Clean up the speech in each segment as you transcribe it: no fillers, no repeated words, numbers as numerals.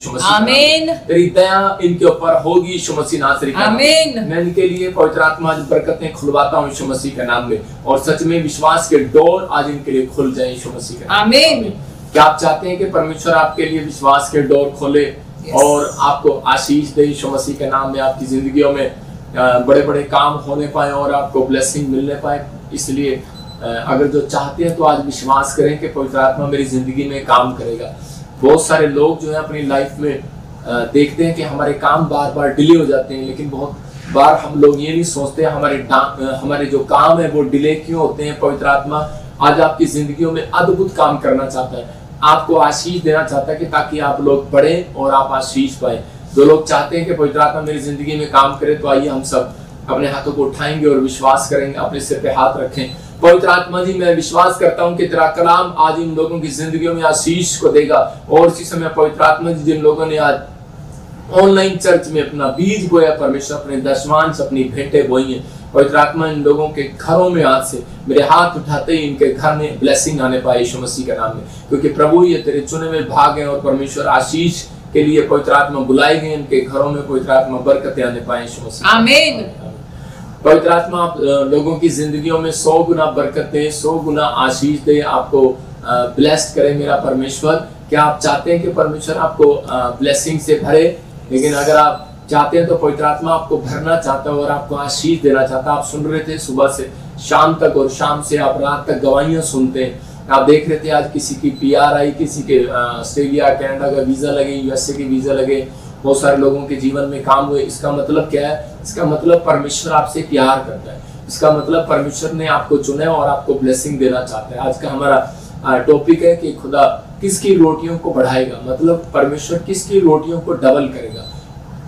आमीन। तेरी दया इनके ऊपर होगी यीशु मसीह नासरी का आमीन। मैं इनके लिए पवित्र आत्मा आज बरकतें खुलवाता हूँ यीशु मसीह के नाम में, और सच में विश्वास के डोर आज इनके लिए खुल जाए यीशु मसीह के नाम में। आमीन। क्या आप चाहते हैं कि परमेश्वर आपके लिए विश्वास के डोर खोले और आपको आशीष दे यीशु मसीह के नाम में, आपकी जिंदगियों में बड़े बड़े काम होने पाए और आपको ब्लेसिंग मिलने पाए। इसलिए अगर जो चाहते हैं तो आज विश्वास करें कि पवित्र आत्मा मेरी जिंदगी में काम करेगा। बहुत सारे लोग जो है अपनी लाइफ में देखते हैं कि हमारे काम बार बार डिले हो जाते हैं, लेकिन बहुत बार हम लोग ये नहीं सोचते हमारे जो काम है वो डिले क्यों होते हैं। पवित्र आत्मा आज आपकी जिंदगियों में अद्भुत काम करना चाहता है, आपको आशीष देना चाहता है कि ताकि आप लोग बढ़े और आप आशीष पाए। जो लोग चाहते हैं कि पवित्र आत्मा मेरी जिंदगी में काम करे, तो आइए हम सब अपने हाथों को उठाएंगे और विश्वास करेंगे, अपने सिर पे हाथ रखें। पवित्र आत्मा जी, मैं विश्वास करता हूं कि तेरा कलाम आज इन लोगों की जिंदगियों में आशीष को देगा। और इसी समय पवित्र आत्मा जी, जिन लोगों ने आज ऑनलाइन चर्च में अपना बीज बोया, परमेश्वर अपने दशमांश अपनी भेंटें बोई हैं, पवित्र आत्मा इन लोगों के घरों में आज से मेरे हाथ उठाते ही इनके घर में ब्लेसिंग आने पाए यीशु मसीह के नाम में। क्योंकि प्रभु ये तेरे चुने हुए भाग हैं और परमेश्वर आशीष के लिए पवित्र आत्मा बुलाए गए, इनके घरों में पवित्र आत्मा बरकतें आने पाए यीशु मसीह। आमीन। पवित्र आत्मा आप लोगों की जिंदगियों में 100 गुना बरकत दे, 100 गुना आशीष दे, आपको ब्लेस्ड करे मेरा परमेश्वर। क्या आप चाहते हैं कि परमेश्वर आपको ब्लेसिंग से भरे? लेकिन अगर आप चाहते हैं तो पवित्र आत्मा आपको भरना चाहता है और आपको आशीष देना चाहता है। आप सुन रहे थे सुबह से शाम तक और शाम से आप रात तक गवाहियां सुनते हैं। आप देख रहे थे आज किसी की PR आई, किसी के ऑस्ट्रेलिया कनाडा का वीजा लगे, USA के वीजा लगे, बहुत सारे लोगों के जीवन में काम हुए। इसका मतलब क्या है? इसका मतलब परमेश्वर आपसे प्यार करता है, इसका मतलब परमेश्वर ने आपको चुना है और आपको ब्लेसिंग देना चाहता है। आज का हमारा टॉपिक है कि खुदा किसकी रोटियों को बढ़ाएगा, मतलब परमेश्वर किसकी रोटियों को डबल करेगा।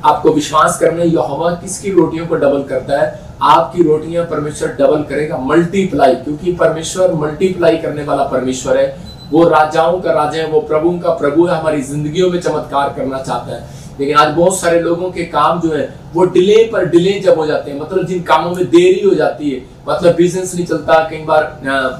आपको विश्वास करना है, यहोवा किसकी रोटियों को डबल करता है? आपकी रोटियां परमेश्वर डबल करेगा, मल्टीप्लाई, क्योंकि परमेश्वर मल्टीप्लाई करने वाला परमेश्वर है। वो राजाओं का राजा है, वो प्रभु का प्रभु है, हमारी जिंदगियों में चमत्कार करना चाहता है। लेकिन आज बहुत सारे लोगों के काम जो है वो डिले पर डिले जब हो जाते हैं, मतलब जिन कामों में देरी हो जाती है, मतलब बिजनेस नहीं चलता, कई बार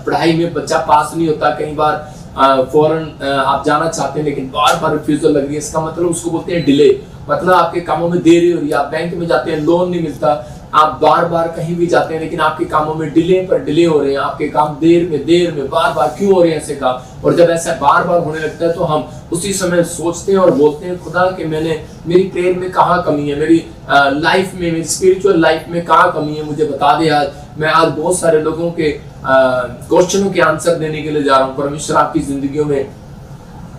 पढ़ाई में बच्चा पास नहीं होता, कई बार फॉरेन आप जाना चाहते हैं लेकिन बार बार रिफ्यूजल लग रही है, इसका मतलब उसको बोलते हैं डिले। मतलब आपके कामों में देरी हो रही है, आप बैंक में जाते हैं लोन नहीं मिलता, आप बार बार कहीं भी जाते हैं लेकिन आपके कामों में डिले पर डिले हो रहे हैं, आपके काम देर में बार बार क्यों हो रहे हैं ऐसे काम। और जब ऐसा बार बार होने लगता है तो हम उसी समय सोचते हैं और बोलते हैं, खुदा कि मेरी प्रेयर में कहाँ कमी है, मेरी लाइफ में, मेरी स्पिरिचुअल लाइफ में कहाँ कमी है, मुझे बता दे। आज मैं आज बहुत सारे लोगों के क्वेश्चनों के आंसर देने के लिए जा रहा हूँ। परमेश्वर आपकी जिंदगियों में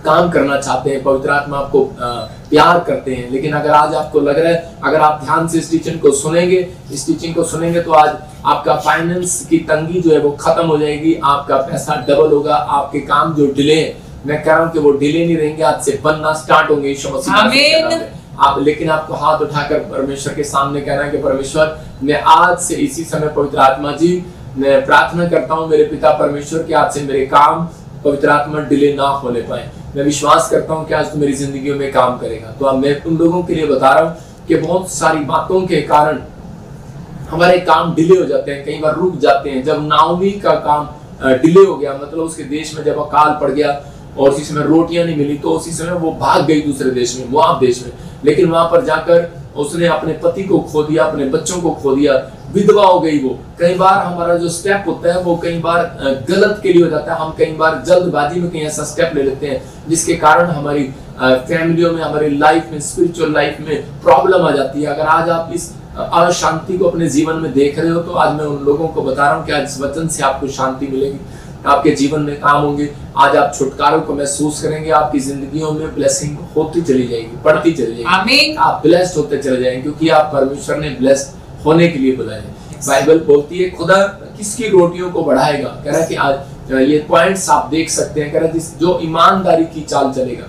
काम करना चाहते हैं, पवित्र आत्मा आपको प्यार करते हैं। लेकिन अगर आज आपको लग रहा है, अगर आप ध्यान से इस टीचिंग को सुनेंगे तो आज आपका फाइनेंस की तंगी जो है वो खत्म हो जाएगी, आपका पैसा डबल होगा, आपके काम जो डिले है, मैं कह रहा हूँ कि वो डिले नहीं रहेंगे, आज से बनना स्टार्ट होंगे यीशु मसीह। आमीन। लेकिन आपको हाथ उठाकर परमेश्वर के सामने कहना है कि परमेश्वर, मैं आज से इसी समय पवित्र आत्मा जी मैं प्रार्थना करता हूँ मेरे पिता परमेश्वर के, आज से मेरे काम पवित्र आत्मा डिले ना होने पाए। मैं विश्वास करता हूँ कि आज तो मेरी जिंदगी में काम करेगा। तो अब मैं उन लोगों के लिए बता रहा हूँ कि बहुत सारी बातों के कारण हमारे काम डिले हो जाते हैं, कई बार रुक जाते हैं। जब नाओमी का काम डिले हो गया, मतलब उसके देश में जब अकाल पड़ गया और उसी समय रोटियां नहीं मिली, तो उसी समय वो भाग गई दूसरे देश में, मोआब देश में। लेकिन वहां पर जाकर उसने अपने पति को खो दिया, अपने बच्चों को खो दिया, विधवा हो गई वो। कई बार हमारा जो स्टेप होता है वो कई बार गलत के लिए हो जाता है, हम कई बार जल्दबाजी में कहीं ऐसा स्टेप ले लेते हैं जिसके कारण हमारी फैमिलियों में, हमारी लाइफ में, स्पिरिचुअल लाइफ में प्रॉब्लम आ जाती है। अगर आज आप इस अशांति को अपने जीवन में देख रहे हो तो आज मैं उन लोगों को बता रहा हूँ कि आज इस वचन से आपको शांति मिलेगी, आपके जीवन में काम होंगे, आज आप छुटकारों को महसूस करेंगे, आपकी जिंदगियों में ब्लेसिंग होती चली जाएगी, बढ़ती चली जाएगी। आमीन। आप ब्लेस्ड होते चले जाएंगे क्योंकि आप परमेश्वर ने ब्लेस्ड होने के लिए बुलाए। बाइबल बोलती है खुदा किसकी रोटियों को बढ़ाएगा। कह रहा है कि आज ये पॉइंट्स आप देख सकते हैं। कह रहा है जो ईमानदारी की चाल चलेगा,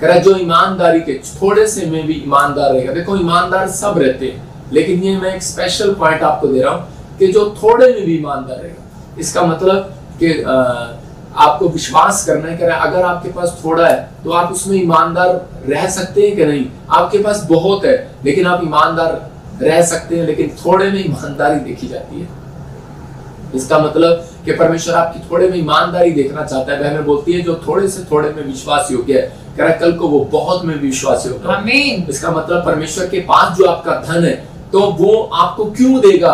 कह रहा है जो ईमानदारी के थोड़े से में भी ईमानदार रहेगा। देखो ईमानदार सब रहते हैं, लेकिन ये मैं एक स्पेशल पॉइंट आपको दे रहा हूँ कि जो थोड़े में भी ईमानदार रहेगा, इसका मतलब कि आपको विश्वास करना है। कह रहा है अगर आपके पास थोड़ा है तो आप उसमें ईमानदार रह सकते हैं कि नहीं। आपके पास बहुत है लेकिन आप ईमानदार रह सकते हैं, लेकिन थोड़े में ईमानदारी देखी जाती है। इसका मतलब कि परमेश्वर आपकी थोड़े में ईमानदारी देखना चाहता है। बहन बोलती है जो थोड़े से थोड़े में विश्वास योग्य है, कह रहा कल को वो बहुत में विश्वास योग्य है। इसका मतलब परमेश्वर के पास जो आपका धन है तो वो आपको क्यों देगा,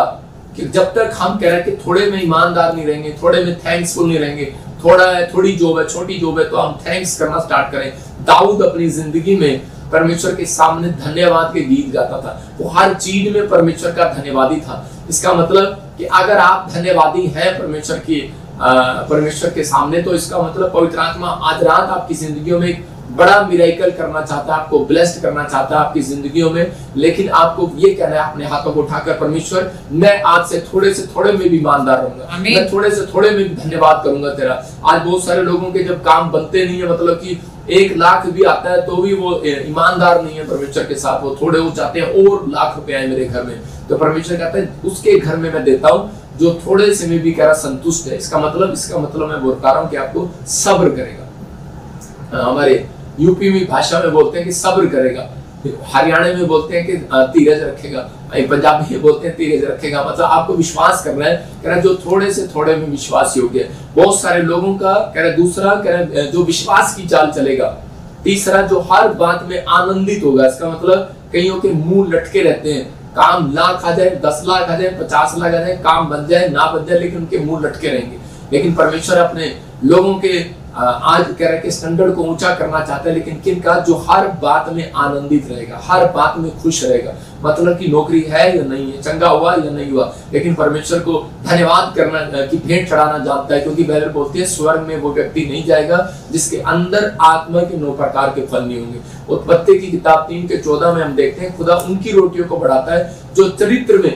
कि जब तक हम कह रहे हैं कि थोड़े में ईमानदार नहीं रहेंगे, थोड़े में थैंक्सफुल नहीं रहेंगे, थोड़ा है, थोड़ी जॉब है, छोटी जॉब है, तो हम थैंक्स करना स्टार्ट करें। दाऊद अपनी जिंदगी में परमेश्वर के सामने धन्यवाद के गीत गाता था, वो हर चीज में परमेश्वर का धन्यवादी था। इसका मतलब कि अगर आप धन्यवादी हैं परमेश्वर के सामने, तो इसका मतलब पवित्र आत्मा आज रात आपकी जिंदगियों में एक बड़ा मिरेकल करना चाहता है, आपको ब्लेस्ड करना चाहता है आपकी जिंदगियों में। लेकिन आपको ये कहना है अपने हाथों को उठाकर, परमेश्वर मैं आज से थोड़े में भी ईमानदार रहूंगा, मैं थोड़े से थोड़े में भी धन्यवाद करूंगा तेरा। आज बहुत सारे लोगों के जब काम बनते नहीं है, मतलब कि 1 लाख भी आता है तो भी वो ईमानदार नहीं है परमेश्वर के साथ, वो थोड़े वो चाहते हैं और लाख रुपए आए मेरे घर में, तो परमेश्वर कहता है उसके घर में मैं देता हूँ जो थोड़े से में भी कह रहा संतुष्ट है। इसका मतलब मैं बता रहा हूँ कि आपको सब्र करेगा। हमारे यूपी में भाषा में बोलते हैं कि सब्र करेगा, हरियाणा में बोलते हैं कि धीरज रखेगा, पंजाबी में बोलते हैं धीरज रखेगा। मतलब आपको विश्वास कर रहा है, कह रहा जो थोड़े से थोड़े में विश्वास योग्य है। बहुत सारे लोगों का कह रहा दूसरा कह रहा जो विश्वास की चाल चलेगा। तीसरा जो हर बात में आनंदित होगा। इसका मतलब कईयों के मुंह लटके रहते हैं, काम लाख आ जाए, 10 लाख आ जाए, 50 लाख आ जाए, काम बन जाए ना बन जाए, लेकिन उनके मुंह लटके रहेंगे। लेकिन परमेश्वर अपने लोगों के आज कह रहे कि स्टैंडर्ड को ऊंचा करना चाहता है, लेकिन किन का जो हर बात में आनंदित रहेगा, हर बात में खुश रहेगा। मतलब कि नौकरी है या नहीं है, चंगा हुआ या नहीं हुआ, लेकिन परमेश्वर को धन्यवाद करना की भेंट चढ़ाना जानता है। क्योंकि बाइबल बोलती है स्वर्ग में वो व्यक्ति नहीं जाएगा जिसके अंदर आत्मा के 9 प्रकार के फल नहीं होंगे। उत्पत्ति की किताब 3:14 में हम देखते हैं खुदा उनकी रोटियों को बढ़ाता है जो चरित्र में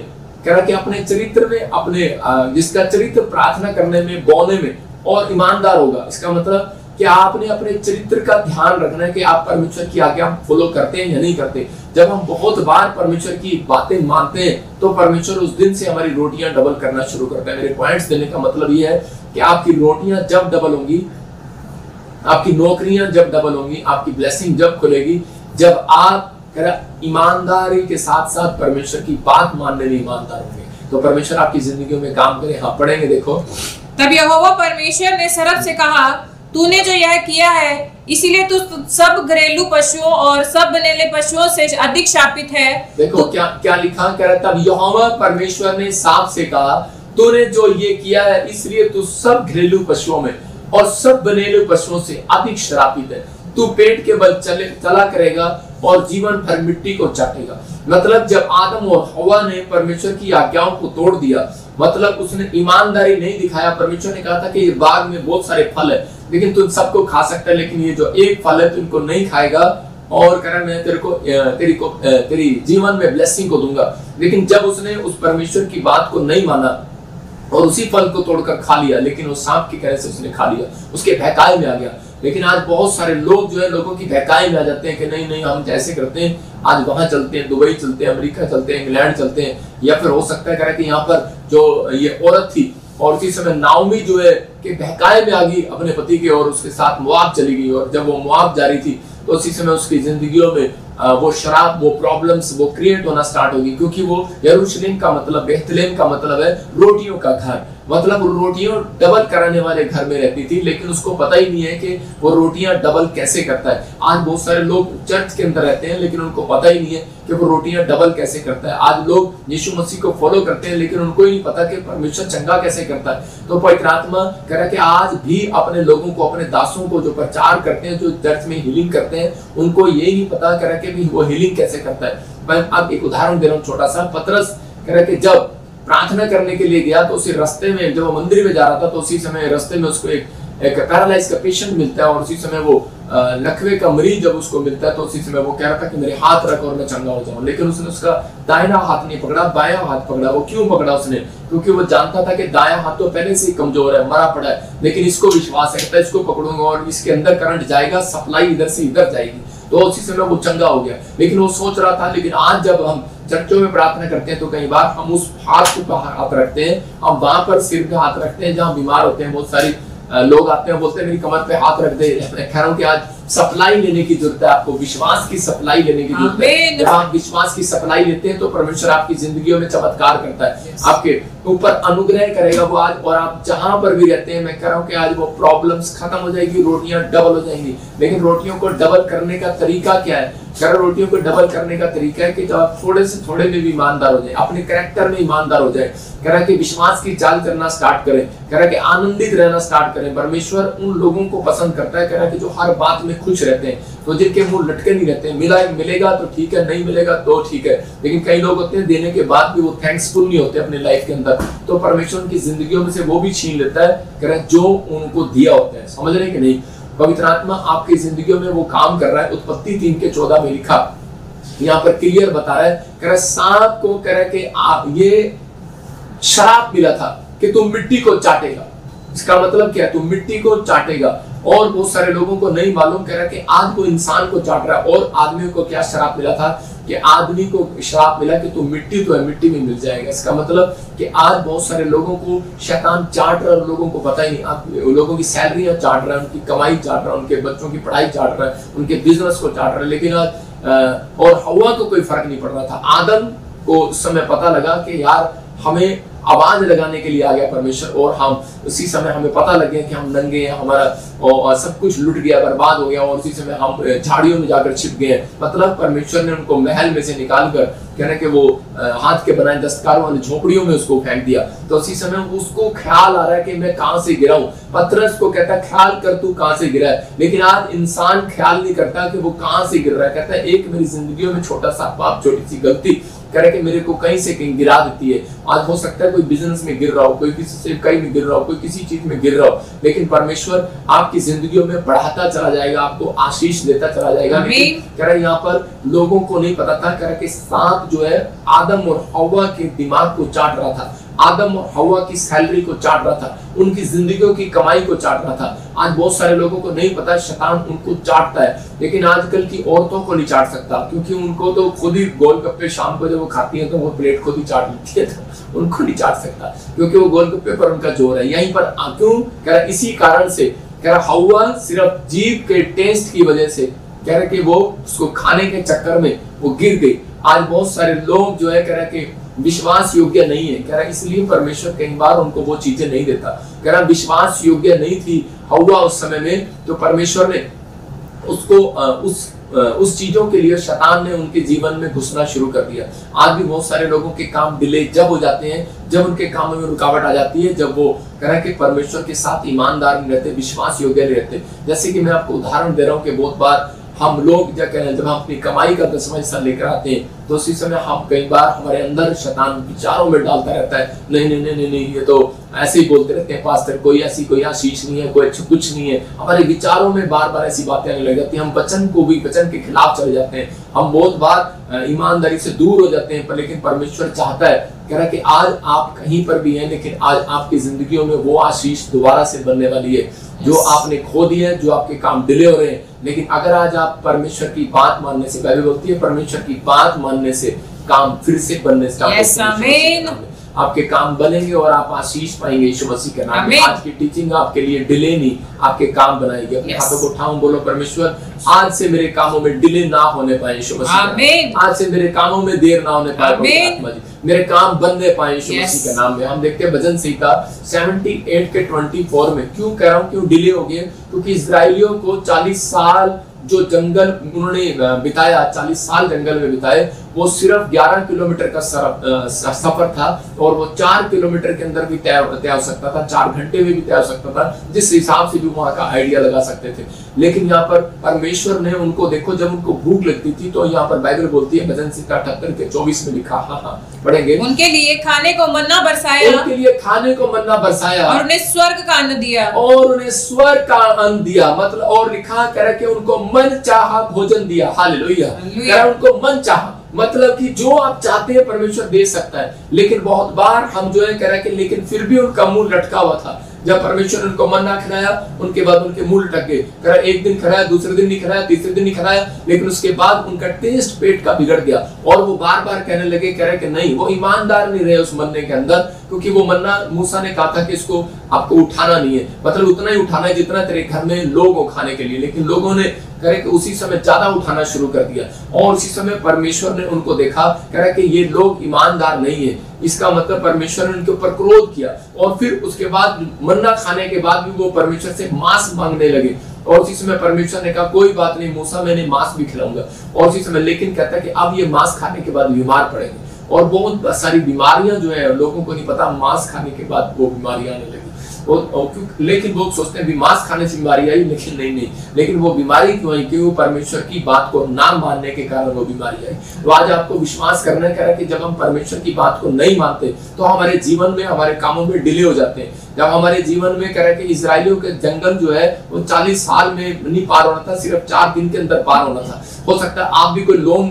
कह रहा कि अपने चरित्र में अपने जिसका चरित्र प्रार्थना करने में, बोने में और ईमानदार होगा। इसका मतलब कि आपने अपने चरित्र का ध्यान रखना है कि आप परमेश्वर की आज्ञा फॉलो करते हैं या नहीं करते। जब हम बहुत बार परमेश्वर की बातें मानते हैं तो परमेश्वर उस दिन से हमारी रोटियां डबल करना शुरू करता है। मेरे पॉइंट्स देने का मतलब ये है कि आपकी रोटियां जब डबल होंगी, आपकी नौकरियां जब डबल होंगी, आपकी ब्लेसिंग जब खुलेगी, जब आप ईमानदारी के साथ साथ परमेश्वर की बात मानने में ईमानदार होंगे, तो परमेश्वर आपकी जिंदगी में काम करे। हाँ, पढ़ेंगे, देखो। तब यहोवा परमेश्वर ने सर्प से कहा, तूने जो यह किया है इसीलिए तू सब घरेलू पशुओं और सब बनेले पशुओं से अधिक शापित है। देखो तो, क्या लिखा, कह रहा तब यहोवा परमेश्वर ने सांप से कहा, तूने जो ये किया है इसलिए तू सब घरेलू पशुओं में और सब बनेले पशुओं से अधिक श्रापित है। तू पेट के बल चला करेगा और जीवन भर मिट्टी को चाटेगा। मतलब जब आदम और हवा ने परमेश्वर की आज्ञाओं को तोड़ दिया, मतलब उसने ईमानदारी नहीं दिखाया। परमेश्वर ने कहा था कि ये बाग में बहुत सारे फल है, लेकिन तुम सबको खा सकता है, लेकिन ये जो एक फल है तुमको नहीं खाएगा, और कह रहा मैं तेरी जीवन में ब्लेसिंग को दूंगा। लेकिन जब उसने उस परमेश्वर की बात को नहीं माना और उसी फल को तोड़कर खा लिया, लेकिन वो सांप की तरह से उसने खा लिया, उसके बहकाए में आ गया। लेकिन आज बहुत सारे लोग जो है लोगों की बहकाई में आ जाते हैं कि नहीं नहीं हम जैसे करते हैं, आज वहां चलते हैं, दुबई चलते हैं, अमेरिका चलते हैं, इंग्लैंड चलते हैं, या फिर हो सकता है कि यहाँ पर जो ये औरत थी और उसी समय नाओमी जो है कि बहकाए में आ गई अपने पति के और उसके साथ मोआब चली गई, और जब वो मोआब जा रही थी तो उसी समय उसकी जिंदगियों में वो शराब, वो प्रॉब्लम्स वो क्रिएट होना स्टार्ट होगी। क्योंकि वो यरूशलेम का मतलब, बेथलेम का मतलब है रोटियों का घर, मतलब रोटियां डबल कराने वाले घर में रहती थी, लेकिन उसको पता ही नहीं है कि वो रोटियां डबल कैसे करता है। आज बहुत सारे लोग चर्च के अंदर रहते हैं लेकिन उनको पता ही नहीं है कि वो रोटियां डबल कैसे करता है। आज लोग यीशु मसीह को फॉलो करते हैं लेकिन उनको ही नहीं पता कि परमेश्वर चंगा कैसे करता है। तो पवित्र आत्मा कह रहा है कि आज भी अपने लोगों को, अपने दासों को जो प्रचार करते हैं, जो चर्च में हीलिंग करते हैं, उनको ये नहीं पता कह रहा कि भी वो हीलिंग कैसे करता है। मैं अब एक उदाहरण दे रहा हूँ छोटा सा। पतरस कह रहा कि जब प्रार्थना करने के लिए गया तो उसी रास्ते में, जब वो मंदिर में जा रहा था तो उसी समय रास्ते में उसको एक पैरालाइज का पेशेंट मिलता है, और उसी समय वो लकवे का मरीज जब उसको मिलता है तो उसी समय वो कह रहा था कि मेरे हाथ रख और मैं चंगा हो जाऊं। लेकिन उसने उसका दाहिना हाथ नहीं पकड़ा, बायां हाथ पकड़ा। वो क्यों पकड़ा उसने? क्योंकि वो जानता था कि दायां हाथ तो पहले से ही कमजोर है, मरा पड़ा है, लेकिन इसको विश्वास है, इसको पकड़ूंगा और इसके अंदर करंट जाएगा, सप्लाई इधर से इधर जाएगी, तो उसी समय वो चंगा हो गया। लेकिन वो सोच रहा था। लेकिन आज जब हम चर्चों में प्रार्थना करते हैं तो कई बार हम उस हाथ को हाथ रखते हैं, हम वहां पर सिर पे हाथ रखते हैं जहाँ बीमार होते हैं। बहुत सारी लोग आते हैं, बोलते हैं मेरी कमर पे हाथ रख दे। मैं कह रहा हूँ कि आज सप्लाई लेने की जरूरत है, आपको विश्वास की सप्लाई लेने की जरूरत है। जब आप विश्वास की सप्लाई लेते हैं तो परमेश्वर आपकी जिंदगियों में चमत्कार करता है, आपके ऊपर अनुग्रह करेगा वो आज। और आप जहां पर भी रहते हैं, मैं कह रहा हूं कि आज वो प्रॉब्लम्स खत्म हो जाएगी, रोटियां डबल हो जाएंगी। लेकिन रोटियों को डबल करने का तरीका क्या है? रोटियों को डबल करने का तरीका है कि जब आप थोड़े से थोड़े में भी ईमानदार हो जाए, अपने कैरेक्टर में ईमानदार हो जाए, कह रहा है कि विश्वास की चाल करना स्टार्ट करें, कह रहा है कि आनंदित रहना स्टार्ट करें। परमेश्वर उन लोगों को पसंद करता है, कह रहा है कि जो हर बात में खुश रहते हैं, तो जिनके मुंह लटके नहीं रहते हैं। मिलेगा तो ठीक है, नहीं मिलेगा तो ठीक है। लेकिन कई लोग होते हैं देने के बाद भी वो थैंक्सफुल नहीं होते अपने लाइफ के अंदर, तो परमेश्वर उनकी जिंदगियों में से वो भी छीन लेता है, कह रहा है जो उनको दिया होता है। समझ रहे कि नहीं? पवित्र आत्मा आपकी जिंदगियों में वो काम कर रहा है। उत्पत्ति 3:14 में लिखा, यहाँ पर क्लियर बता रहा है, कह रहा है सांप को कह रहा है कि ये श्राप मिला था कि तुम मिट्टी को चाटेगा। इसका मतलब क्या है? तुम मिट्टी को चाटेगा। और बहुत सारे लोगों को नहीं मालूम, कह रहा है कि आज वो इंसान को चाट रहा है। और आदमी को क्या श्राप मिला था? कि आदमी को श्राप मिला कि तुम मिट्टी तो है, मिट्टी में मिल जाएगा। इसका मतलब कि आज बहुत सारे लोगों को शैतान चाट रहा है, लोगों को पता ही नहीं। आप लोगों की सैलरियां चाट रहा है, उनकी कमाई चाट रहा है, उनके बच्चों की पढ़ाई चाट रहा है, उनके बिजनेस को चाट रहा है। लेकिन आज और हवा को कोई फर्क नहीं पड़ रहा था। आदम को उस समय पता लगा कि यार हमें आवाज लगाने के लिए आ गया परमेश्वर, और हम उसी समय हमें पता लग गया कि हम नंगे हैं, हमारा और सब कुछ लुट गया, बर्बाद हो गया, और उसी समय हम झाड़ियों में जाकर छिप गए। मतलब परमेश्वर ने उनको महल में से निकाल कर, कहने के वो हाथ के बनाए दस्तकारों वाली झोपड़ियों में उसको फेंक दिया। तो उसी समय उसको ख्याल आ रहा है कि मैं कहां से गिरा हूं। पतरस को कहता है ख्याल कर तू कहां से गिरा है। लेकिन आज इंसान ख्याल नहीं करता कि वो कहां से गिर रहा है। कहता है एक मेरी जिंदगी में छोटा सा पाप, छोटी सी गलती कह रहे कि मेरे को कहीं से कहीं गिरा देती है। आज हो सकता है कोई बिजनेस में गिर रहा हो, कोई किसी से कहीं में गिर रहा हो, कोई किसी चीज में गिर रहा हो, लेकिन परमेश्वर आपकी जिंदगियों में बढ़ाता चला जाएगा, आपको आशीष देता चला जाएगा। कह रहे यहाँ पर लोगों को नहीं पता था, कह रहे कि सांप जो है आदम और हव्वा के दिमाग को चाट रहा था, आदम और हव्वा की सैलरी को चाट रहा था, उनकी जिंदगियों की कमाई को चाट रहा था। आज बहुत सारे लोगों को नहीं पता शैतान उनको चाटता है, लेकिन आजकल की औरतों को नहीं चाट सकता, क्योंकि उनको तो खुद ही गोलगप्पे शाम को जब वो खाती हैं तो वो प्लेट खुद ही चाट लेती है, तो उनको नहीं चाट सकता, क्योंकि वो गोलगप्पे पर उनका जोर है। यहीं पर क्यों? कह रहा इसी कारण से, कह रहा हव्वा सिर्फ जीभ के टेस्ट की वजह से, कह रहा कि वो उसको खाने के चक्कर में वो गिर गई। आज बहुत सारे लोग जो है कह रहा कि विश्वास योग्य नहीं है, कह रहा इसलिए परमेश्वर कई बार उनको वो चीजें नहीं देता। कह रहा विश्वास योग्य नहीं थी हव्वा उस समय में, तो परमेश्वर ने उसको उस चीजों के लिए शैतान ने उनके जीवन में घुसना शुरू कर दिया। आज भी बहुत सारे लोगों के काम डिले जब हो जाते हैं, जब उनके कामों में रुकावट आ जाती है, जब वो कह रहा है कि परमेश्वर के साथ ईमानदार नहीं रहते, विश्वास योग्य नहीं रहते। जैसे कि मैं आपको उदाहरण दे रहा हूँ कि बहुत बार हम लोग जब हम अपनी कमाई का 10वां हिस्सा लेकर आते हैं, तो उसी समय हम कई बार हमारे अंदर शैतान विचारों में डालता रहता है, नहीं नहीं नहीं नहीं ये तो ऐसे ही बोलते रहते हैं पास्टर, कोई ऐसी कोई आशीष नहीं है, कोई कुछ नहीं है। हमारे विचारों में बार बार ऐसी बातें आने लग जाती हैं, हम वचन के खिलाफ चले जाते हैं, हम बहुत बार ईमानदारी से दूर हो जाते हैं। पर लेकिन परमेश्वर चाहता है, कह रहा है कि आज आप कहीं पर भी हैं, लेकिन आज आपकी जिंदगियों में वो आशीष दोबारा से बनने वाली है जो आपने खो दी है, जो आपके काम डिले हो रहे हैं। लेकिन अगर आज आप परमेश्वर की बात मानने से, बाइबल बोलती है परमेश्वर की बात मानने से काम फिर से बनने स्टार्ट आपके काम बनेंगे और आप आशीष पाएंगे यीशु मसीह के नाम में। आज की टीचिंग आपके लिए डिले नहीं, आपके काम बनाएगी। अपने हाथों को उठाऊं, बोलो परमेश्वर आज से मेरे कामों में डिले ना होने पाए यीशु मसीह, आज से मेरे कामों में देर ना होने पाए, मेरे काम बनने पाए यीशु मसीह के नाम में। हम देखते हैं भजन संहिता 78 के 24 में, क्यों कह रहा हूँ क्यों डिले हो गए? क्योंकि इस्राएलियों को 40 साल जो जंगल उन्होंने बिताया, 40 साल जंगल में बिताए, वो सिर्फ 11 किलोमीटर का सफर था, और वो 4 किलोमीटर के अंदर भी तय हो सकता था, 4 घंटे में भी तय हो सकता था, जिस हिसाब से भी वहां का आइडिया लगा सकते थे। लेकिन यहाँ पर परमेश्वर ने उनको, देखो जब उनको भूख लगती थी, तो यहाँ पर बाइबल बोलती है भजन संहिता 78 के 24 में लिखा, हाँ पढ़ेंगे, उनके लिए खाने को मन्ना बरसाया, उनके लिए खाने को मन्ना बरसाया, और उन्हें स्वर्ग का अन्न दिया, और उन्हें स्वर्ग का अन्न दिया। मतलब और लिखा कह रहा कि उनको मन चाहा भोजन दिया। हालेलुया, कह रहा उनको मन चाहा, मतलब कि जो आप चाहते हैं परमेश्वर दे सकता है। लेकिन बहुत बार हम जो है कह रहे हैं कि लेकिन फिर भी उनका मुंह लटका हुआ था। जब परमेश्वर ने उनको मन्ना खिलाया, उनके बाद उनके मुंह लटक गए। कह रहा एक दिन खिलाया, दूसरे दिन नहीं खिलाया, तीसरे दिन नहीं खिलाया, लेकिन उसके बाद उनका टेस्ट पेट का बिगड़ गया, और वो बार बार कहने लगे, कह रहे कि नहीं, वो ईमानदार नहीं रहे उस मन्ने के अंदर, क्योंकि वो मन्ना मूसा ने कहा था कि इसको आपको उठाना नहीं है, मतलब उतना ही उठाना है जितना तेरे घर में लोग हो खाने के लिए। लेकिन लोगों ने करे कि उसी समय ज्यादा उठाना शुरू कर दिया। और उसी समय परमेश्वर ने उनको देखा, कह रहा है कि ये लोग ईमानदार नहीं है, इसका मतलब परमेश्वर ने उनके ऊपर क्रोध किया। और फिर उसके बाद मन्ना खाने के बाद भी वो परमेश्वर से मांस मांगने लगे। और उसी समय परमेश्वर ने कहा कोई बात नहीं मूसा, मैंने मांस भी खिलाऊंगा। और उसी समय लेकिन कहता है कि अब ये मांस खाने के बाद बीमार पड़ेंगे, और बहुत सारी बीमारियां जो है लोगों को नहीं पता, मांस खाने के बाद वो बीमारियां आने लगी। लेकिन लोग सोचते हैं मांस खाने से बीमारी आई, लेकिन नहीं, लेकिन वो बीमारी क्यों आई? क्यों? परमेश्वर की बात को ना मानने के कारण वो बीमारी आई। तो आज आपको विश्वास करना है कि जब हम परमेश्वर की बात को नहीं मानते तो हमारे जीवन में, हमारे कामों में डिले हो जाते हैं। जब हमारे जीवन में कह रहे कि इजराइलियों के जंगल जो है वो 40 साल में नहीं पार होना था, सिर्फ 4 दिन के अंदर पार होना था। हो सकता है आप भी कोई लोन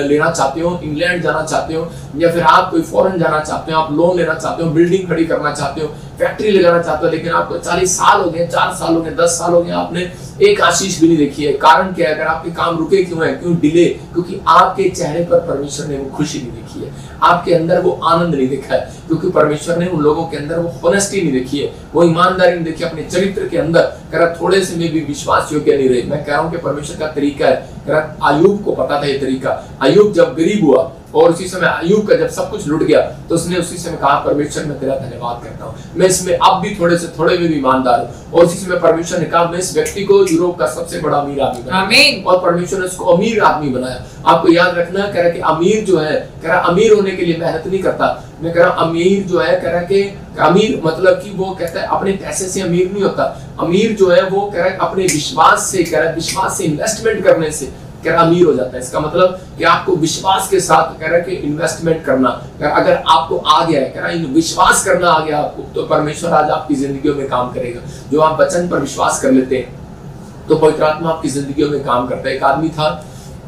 लेना चाहते हो, इंग्लैंड जाना चाहते हो, या फिर आप कोई फॉरेन जाना चाहते हो, आप लोन लेना चाहते हो, बिल्डिंग खड़ी करना चाहते हो, फैक्ट्री लगाना चाहते हो, लेकिन आपको 40 साल हो गए, 4 साल हो गए, 10 साल हो गए, आपने एक आशीष भी नहीं देखी है। कारण क्या है? अगर आपके काम रुके क्यों है? क्यों डिले? क्योंकि आपके चेहरे पर परमेश्वर ने वो खुशी नहीं देखी है, आपके अंदर वो आनंद नहीं देखा है, क्योंकि परमेश्वर ने उन लोगों के अंदर वो होनेस्टी नहीं देखी है, वो ईमानदारी नहीं देखी अपने चरित्र के अंदर। कह रहा थोड़े से में भी विश्वास योग्य नहीं रहे। मैं कह रहा हूँ कि परमेश्वर का तरीका है। कह रहा अय्यूब को पता था ये तरीका। अय्यूब जब गरीब हुआ और उसी समय अय्यूब का जब सब कुछ लुट गया तो उसने उसी समय कहा परमेश्वर मैं तेरा धन्यवाद करता हूँ, मैं इसमें अब भी थोड़े से थोड़े में भी ईमानदार हूँ। और उसी समय परमेश्वर ने कहा मैं इस व्यक्ति को यूरोप का सबसे बड़ा अमीर आदमी बनाया, और परमेश्वर ने उसको अमीर आदमी बनाया। आपको याद रखना, कह रहा कि अमीर जो है, कह रहा अमीर होने के लिए मेहनत नहीं करता। मैं कह रहा अमीर जो है, कह रहा कि अमीर मतलब कि वो कहता है अपने पैसे से अमीर नहीं होता। अमीर जो है वो कह रहा है अपने विश्वास से, कह रहा है विश्वास से इन्वेस्टमेंट करने से कह रहा अमीर हो जाता है। इसका मतलब कि आपको विश्वास के साथ कह रहा है कि इन्वेस्टमेंट करना, अगर आपको आ गया है, कह रहा है विश्वास करना आ गया आपको, तो परमेश्वर आज आपकी जिंदगियों में काम करेगा। जो आप वचन पर विश्वास कर लेते हैं तो पवित्र आत्मा आपकी जिंदगियों में काम करता है। एक आदमी था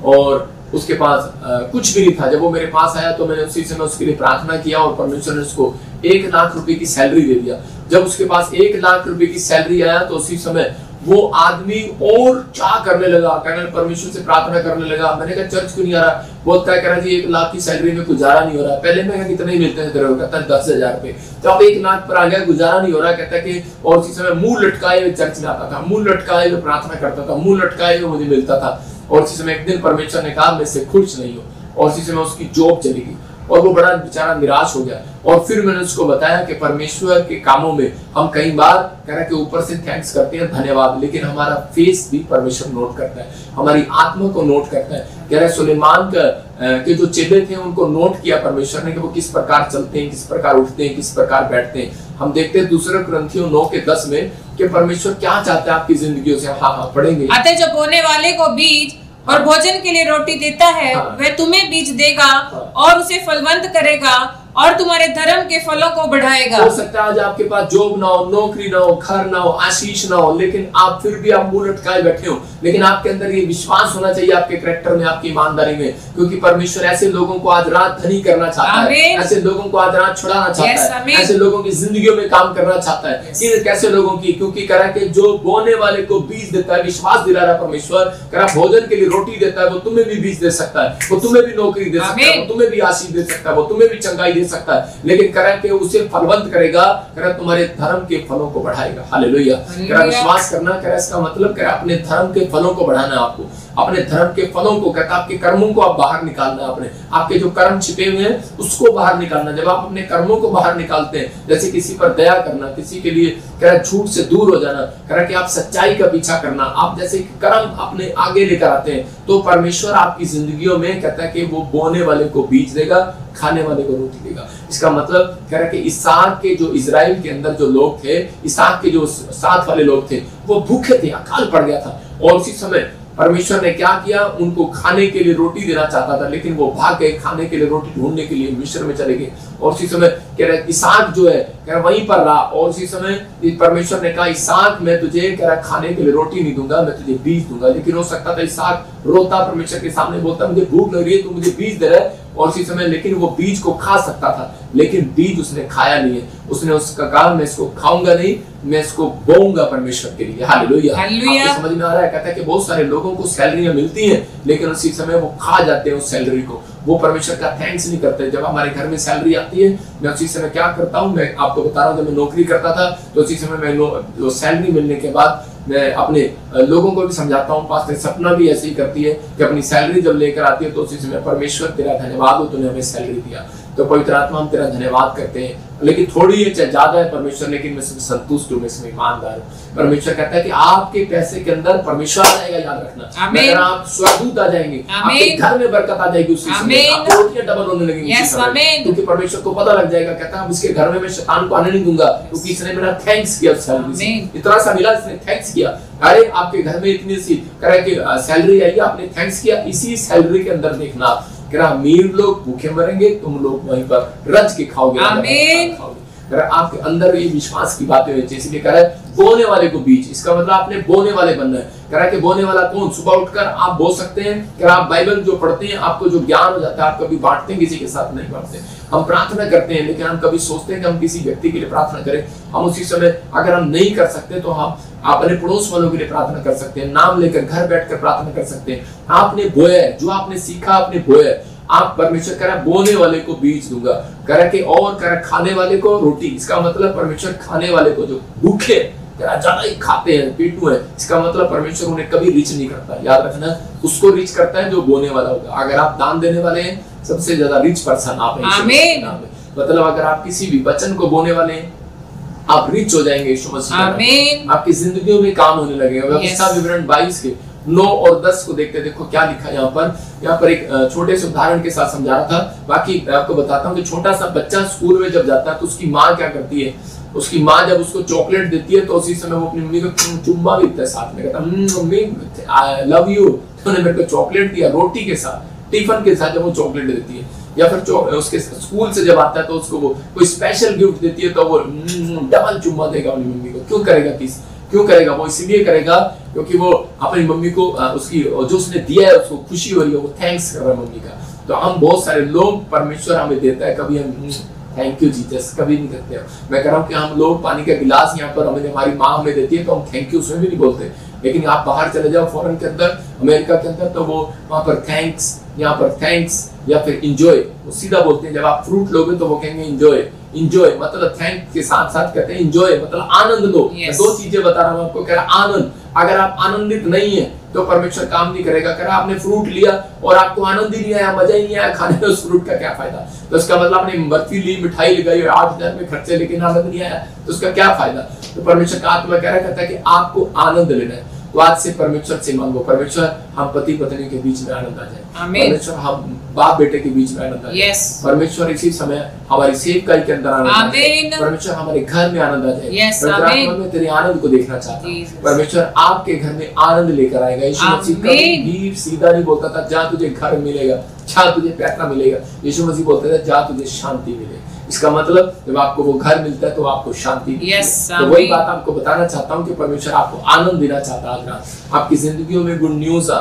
और उसके पास कुछ भी नहीं था। जब वो मेरे पास आया तो मैंने उसी समय उसके लिए प्रार्थना किया और परमेश्वर ने उसको 1 लाख रुपए की सैलरी दे दिया। जब उसके पास 1 लाख रुपए की सैलरी आया तो उसी समय वो आदमी और चाह करने लगा, कहने परमेश्वर से प्रार्थना करने लगा। मैंने कहा चर्च क्यों नहीं आ रहा? बोलता है कह रहा जी 1 लाख की सैलरी में गुजारा नहीं हो रहा। पहले मैं कितने मिलते हैं तेरे को? कहता है 10,000 रुपए। तो अब 1 लाख पर आ गया, गुजारा नहीं हो रहा। कहता है कि और उसी समय मुंह लटकाए हुए चर्च में आता था, मुंह लटकाए हुए प्रार्थना करता था, मुंह लटकाए हुए मुझे मिलता था। और उसी समय एक दिन परमेश्वर ने कहा मैं इससे खुश नहीं हूँ, और उसी समय उसकी जॉब चली गई और वो बड़ा बेचारा निराश हो गया। और फिर मैंने उसको बताया कि परमेश्वर के कामों में हम कई बार कह रहे कि ऊपर से थैंक्स करते हैं, धन्यवाद, लेकिन हमारा फेस भी परमेश्वर नोट करता है, हमारी आत्मा को नोट करता है। कह रहे सुलेमान के जो चेले थे उनको नोट किया परमेश्वर ने कि वो किस प्रकार चलते हैं, किस प्रकार उठते हैं, किस प्रकार बैठते हैं। हम देखते हैं 2 कुरिन्थियों 9:10 में कि परमेश्वर क्या चाहता है आपकी जिंदगियों से। हाँ पढ़ेंगे। अतः जो बोने वाले को बीज और भोजन के लिए रोटी देता है, वह तुम्हें बीज देगा और उसे फलवंत करेगा और तुम्हारे धर्म के फलों को बढ़ाएगा। हो सकता है आज आपके पास जॉब ना हो, नौकरी ना हो, घर ना हो, आशीष ना हो, लेकिन आप फिर भी आप मुंह लटकाए बैठे हो, लेकिन आपके अंदर ये विश्वास होना चाहिए आपके कैरेक्टर में, आपकी ईमानदारी में, क्योंकि परमेश्वर ऐसे लोगों को आज रात धनी करना चाहता है, ऐसे लोगों को आज रात छुड़ाना चाहता है, ऐसे लोगों की जिंदगियों में काम करना चाहता है। कैसे लोगों की? क्योंकि कह रहा है कि जो बोने वाले को बीज देता है, विश्वास दिला रहा परमेश्वर, कह रहा भोजन के लिए रोटी देता है, वो तुम्हें भी बीज दे सकता है, वो तुम्हें भी नौकरी दे सकता है, वो तुम्हें भी आशीष दे सकता है, वो तुम्हें भी चंगाई दे सकता है, लेकिन कह रहा है कि उसे फलवंत करेगा, कह रहा तुम्हारे धर्म के फलों को बढ़ाएगा। हालेलुया। कह रहा विश्वास करना, कह रहा इसका मतलब कह रहा अपने धर्म के फलों को बढ़ाना, आपको अपने धर्म के फलों को, कहता आपके कर्मों को आप बाहर निकालना, अपने आपके जो कर्म छिपे हुए हैं उसको बाहर निकालना। जब आप अपने कर्मों को बाहर निकालते हैं, जैसे किसी पर दया करना, किसी के लिए कह रहा झूठ से दूर हो जाना, कह रहा कि आप सच्चाई का पीछा करना, आप जैसे कर्म अपने आगे लेकर आते हैं, तो परमेश्वर आपकी जिंदगियों में कहता है कि वो बोने वाले को बीज देगा, खाने वाले को रोटी देगा। इसका मतलब कह रहा कि इसहाक के जो इजराइल के अंदर जो लोग थे, इसहाक के जो साथ वाले लोग थे, वो भूखे थे, अकाल पड़ गया था, और उसी समय परमेश्वर ने क्या किया? उनको खाने के लिए रोटी देना चाहता था, लेकिन वो भाग गए खाने के लिए रोटी ढूंढने के लिए, मिस्र में चले गए। और उसी समय कह रहा इसहाक जो है कह रहा वहीं पर रहा, और उसी समय परमेश्वर ने कहा इसहाक मैं तुझे कह रहा खाने के लिए रोटी नहीं दूंगा, मैं तुझे बीज दूंगा। लेकिन हो सकता था इसहाक रोता परमेश्वर के सामने, बोलता मुझे भूख लग रही है, तू मुझे बीज दे रहा है, और उसी समय लेकिन वो बीज को खा सकता था, लेकिन बीज उसने खाया नहीं है। उसने उसका कहा मैं इसको खाऊंगा नहीं, मैं इसको बोऊंगा परमेश्वर के लिए। हालेलुया। आपको समझ में आ रहा है? कहता है कि बहुत सारे लोगों को सैलरियां मिलती हैं, लेकिन उसी समय वो खा जाते हैं उस सैलरी को, वो परमेश्वर का थैंक्स नहीं करते। जब हमारे घर में सैलरी आती है, मैं उसी समय क्या करता हूँ, मैं आपको बता रहा हूँ, जब मैं नौकरी करता था तो उसी समय मैं सैलरी मिलने के बाद मैं अपने लोगों को भी समझाता हूँ, पास्टर सपना भी ऐसे ही करती है कि अपनी सैलरी जब लेकर आती है तो उसी समय परमेश्वर तेरा धन्यवाद हो, तूने हमें सैलरी दिया। तो पवित्र आत्मा हम तेरा धन्यवाद करते हैं, लेकिन थोड़ी है चाहे ज्यादा है परमेश्वर, लेकिन मैं इसमें संतुष्ट हूँ, मैं इसमें ईमानदार हूँ। परमेश्वर कहता है कि आपके पैसे के अंदर परमेश्वर आ जाएगा, याद रखना। अगर आप स्वर्गदूत आ जाएंगे, आपके घर में बरकत आ जाएगी, उसी समय आपकी रोटियां डबल होने लगेंगी उसी समय, क्योंकि परमेश्वर को पता लग जाएगा, कहता है अब इसके घर में मैं शैतान को आने नहीं दूंगा, क्योंकि इसने मेरा थैंक्स किया, सैलरी से इतना सा मिला, इसने थैंक्स किया। अरे आपके घर में इतनी सी तरह की सैलरी आई, आपने थैंक्स किया, इसी सैलरी के अंदर देखना अमीर लोग भूखे मरेंगे, तुम लोग वहीं पर रज के खाओगे। अगर आपके अंदर ये विश्वास की बातें होती है, इसलिए कह रहा है बोने वाले को बीज, इसका मतलब आपने बोने वाले बनना है। कह रहा है कि बोने वाला कौन? सुबह उठकर आप बो सकते हैं, कि आप बाइबल जो पढ़ते हैं, आपको जो ज्ञान हो जाता है, आप कभी बांटते हैं, किसी के साथ नहीं बांटते। हम प्रार्थना करते हैं, लेकिन हम कभी सोचते हैं कि हम किसी व्यक्ति के लिए प्रार्थना करें, हम उसी समय अगर हम नहीं कर सकते तो हम अपने पड़ोस वालों के लिए प्रार्थना कर सकते हैं, नाम लेकर घर बैठकर प्रार्थना कर सकते हैं। आपने बोया है, जो आपने सीखा आपने बोया है, आप परमेश्वर कह रहा है बोने वाले को बीज दूंगा, कह रहा कि और कह रहा खाने वाले को रोटी। इसका मतलब परमेश्वर खाने वाले को, जो भूखे ज्यादा ही खाते हैं, पेटू है, इसका मतलब परमेश्वर उन्हें कभी रिच नहीं करता। याद रखना, उसको रिच करता है जो बोने वाला होगा। अगर आप दान देने वाले हैं, सबसे ज्यादा रिच पर्सन आप हैं। मतलब अगर आप किसी भी वचन को बोने वाले हैं, आप रिच हो जाएंगे यीशु मसीह। आपकी जिंदगी में काम होने लगेगा। व्यवस्था विवरण 22 के 9 और 10 को देखते, देखो क्या लिखा है यहाँ पर एक छोटे से उदाहरण के साथ समझा रहा था। बाकी मैं आपको बताता हूँ कि छोटा सा बच्चा स्कूल में जब जाता है तो उसकी माँ क्या करती है, उसकी माँ जब उसको चॉकलेट देती है तो उसी समय वो अपनी मम्मी को चुम्मा भी देता है, साथ में कहता मम्मी आई लव यू, तूने मेरे को चॉकलेट दिया, रोटी के साथ, टिफिन के साथ जब वो चॉकलेट देती है। या फिर उसके स्कूल से जब आता है तो उसको वो कोई स्पेशल गिफ्ट देती है तो वो डबल चुम्मा देगा अपनी मम्मी को। क्यों करेगा? क्यों करेगा? वो इसलिए करेगा क्योंकि वो अपनी मम्मी को उसकी जो उसने दिया है उसको खुशी हो रही है, वो थैंक्स कर रहा है मम्मी का। तो हम बहुत सारे लोग, परमेश्वर हमें देता है, कभी हम थैंक यू जीसस कभी नहीं करते हैं। मैं कह रहा हूँ कि हम लोग पानी का गिलास यहाँ पर हमें हमारी माँ हमें देती है तो हम थैंक यू उसमें भी नहीं बोलते, लेकिन आप बाहर चले जाओ फॉरेन के अंदर, अमेरिका के अंदर, तो वो वहाँ पर थैंक्स, यहाँ पर थैंक्स या फिर इंजॉय वो सीधा बोलते हैं। जब आप फ्रूट लोगे तो वो कहेंगे इंजॉय। इंजॉय मतलब थैंक के साथ साथ कहते हैं इंजॉय मतलब आनंद लो। yes. दो चीजें बता रहा हूँ आपको, कह रहा आनंद। अगर आप आनंदित नहीं है तो परमेश्वर काम नहीं करेगा। कह रहा आपने फ्रूट लिया और आपको आनंद ही नहीं आया, मजा ही नहीं आया खाने में, उस फ्रूट का क्या फायदा? तो उसका मतलब आपने बर्फी ली, मिठाई लगाई 8,000 में खर्चे, लेकिन आनंद नहीं आया, तो उसका क्या फायदा? तो परमेश्वर का आत्मा कह रहा कहता है कि आपको आनंद लेना है, तो आज से परमेश्वर से मांगो, परमेश्वर हम पति पत्नी के बीच में आनंद आ जाए, परमेश्वर हम बाप बेटे के बीच में आनंद आ जाए, परमेश्वर इसी समय हमारी सेवकाई के अंदर आनंद आ जाए, परमेश्वर हमारे घर में आनंद आ जाए। मैं तेरे आनंद को देखना चाहता हूँ। परमेश्वर आपके घर में आनंद लेकर आएगा। यीशु मसीह कभी सीधा नहीं बोलता था जा तुझे घर मिलेगा, जा तुझे पैसा मिलेगा। यीशु मसीह बोलता था जा तुझे शांति मिलेगी। इसका मतलब जब आपको वो घर मिलता है तो आपको शांति। तो वही बात आपको बताना चाहता हूँ कि परमेश्वर आपको आनंद देना चाहता है। आपकी जिंदगियों में गुड न्यूज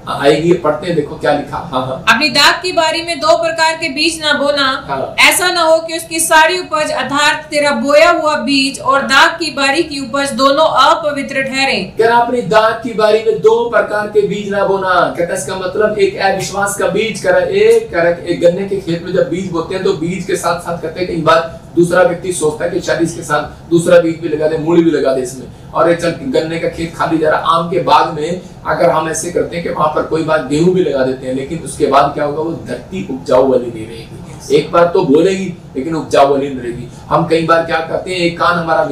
आएगी। पढ़ते हैं, देखो क्या लिखा। हाँ। अपनी दाख की बारी में 2 प्रकार के बीज ना बोना। हाँ। ऐसा ना हो कि उसकी सारी उपज अर्थात तेरा बोया हुआ बीज और दाख की बारी की उपज दोनों अपवित्र ठहरे। क्या अपनी दाख की बारी में 2 प्रकार के बीज ना बोना? कहता है इसका मतलब एक अविश्वास का बीज करा, एक गन्ने के खेत में जब बीज बोते हैं तो बीज के साथ साथ कहते हैं कई बार दूसरा व्यक्ति सोचता है कि शायद इसके साथ दूसरा बीज भी लगा दे, मूली भी लगा दे इसमें, और चल गन्ने का खेत खाली जा रहा। आम के बाग में अगर हम ऐसे करते हैं कि वहां पर कोई बात गेहूं भी लगा देते हैं, लेकिन उसके बाद क्या होगा, वो धरती उपजाऊ वाली नहीं रहेगी। एक बार तो बोलेगी लेकिन उपजाऊ वाली नहीं रहेगी। हम कई बार क्या करते हैं, एक कान हमारा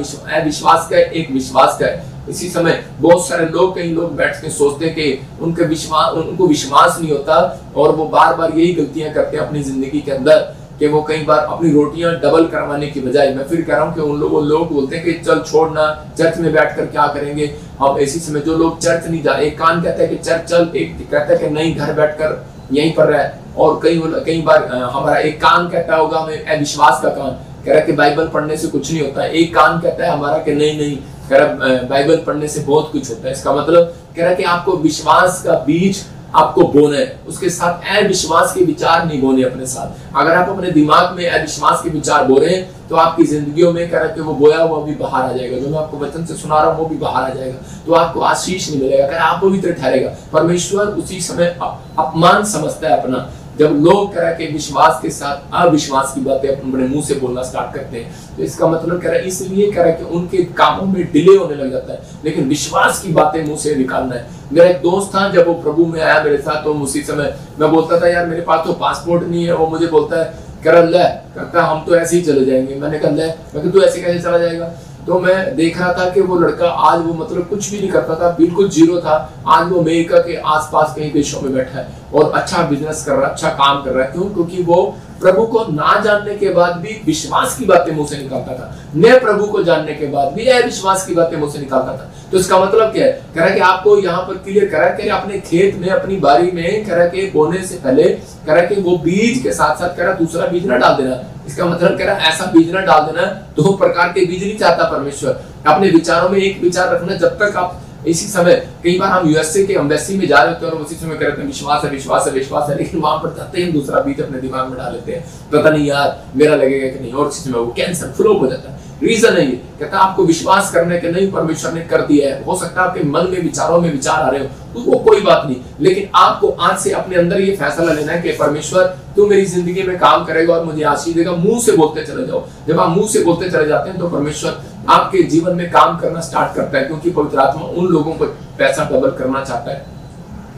विश्वास का है, एक विश्वास का है। इसी समय बहुत सारे लोग, कई लोग बैठ के सोचते हैं कि उनको विश्वास नहीं होता और वो बार बार यही गलतियां करते हैं अपनी जिंदगी के अंदर कि वो कई बार अपनी रोटियां डबल करवाने की बजाय, मैं फिर कह रहा हूँ कि उन लोग बोलते हैं कि चल छोड़ना, चर्च में बैठकर क्या करेंगे हम। इसी समय जो लोग चर्च नहीं जा रहे, एक कान कहता है कि चर्च चल, एक कहता है कि नहीं घर बैठकर यहीं पर रह, और कई बार हमारा एक कान कहता होगा हमें अविश्वास का कान, कह रहा है कि बाइबल पढ़ने से कुछ नहीं होता है। एक कान कहता है हमारा कि नहीं कह रहा बाइबल पढ़ने से बहुत कुछ होता है। इसका मतलब कह रहा है कि आपको विश्वास का बीज आपको बोना है, उसके साथ अविश्वास के विचार नहीं बोने अपने साथ। अगर आप अपने दिमाग में अविश्वास के विचार बो रहे हैं तो आपकी जिंदगियों में कह रहा है कि वो बोया हुआ भी बाहर आ जाएगा, जो मैं आपको वचन से सुना रहा हूँ वो भी बाहर आ जाएगा, तो आपको आशीष नहीं मिलेगा, कह रहा आप पवित्र ठहरेगा। परमेश्वर उसी समय अपमान समझता है अपना जब लोग कह रहा है कि विश्वास के साथ अविश्वास की बातें अपने मुंह से बोलना स्टार्ट करते हैं, तो इसका मतलब कह रहा है इसलिए कह रहा है कि उनके कामों में डिले होने लग जाता है, लेकिन विश्वास की बातें मुंह से निकालना है। मेरा एक दोस्त था, जब वो प्रभु में आया मेरे साथ, तो उसी समय मैं बोलता था यार मेरे पास तो पासपोर्ट नहीं है, वो मुझे बोलता है कहता हम तो ऐसे ही चले जाएंगे। मैंने कहा तू ऐसे कैसे चला जाएगा? तो मैं देख रहा था कि वो लड़का आज वो मतलब कुछ भी नहीं करता था, बिल्कुल जीरो था, आज वो अमेरिका के आसपास कई देशों में बैठा है और अच्छा बिजनेस कर रहा है, अच्छा काम कर रहा है। क्यों? क्योंकि वो प्रभु को ना जानने के बाद भी विश्वास की बातें मुंह से निकालता था, न प्रभु को जानने के बाद भी अविश्वास की बातें मुंह से निकालता था। तो इसका मतलब क्या है? कह रहा है कि आपको यहाँ पर क्लियर करा है कि अपने खेत में, अपनी बारी में कह रहा है कि बोने से पहले कह रहा है कि वो बीज के साथ साथ कह रहा दूसरा बीज ना डाल देना। इसका मतलब कह रहा है ऐसा बीज ना डाल देना, दो प्रकार के बीज नहीं चाहता परमेश्वर। अपने विचारों में एक विचार रखना, जब तक आप इसी समय कई बार हम यूएसए के एम्बेसी में जा रहे होते हैं और उसी समय कहते हैं विश्वास है विश्वास है विश्वास है, लेकिन वहां पर जाते ही दूसरा बीज अपने दिमाग में डाल लेते हैं, पता नहीं यार मेरा लगेगा कि नहीं, और उसी समय वो कैंसर फ्लॉप हो जाता है। रीजन है ये, कहता आपको विश्वास करने के नहीं परमेश्वर ने कर दिया है। हो सकता है आपके मन में विचारों में विचार आ रहे हो, तो वो कोई बात नहीं, लेकिन आपको आज से अपने अंदर ये फैसला लेना है कि परमेश्वर तू मेरी जिंदगी में काम करेगा और मुझे आशीष देगा। मुंह से बोलते चले जाओ। जब आप मुंह से बोलते चले जाते हैं तो परमेश्वर आपके जीवन में काम करना स्टार्ट करता है, क्योंकि पवित्र आत्मा उन लोगों को पैसा डबल करना चाहता है,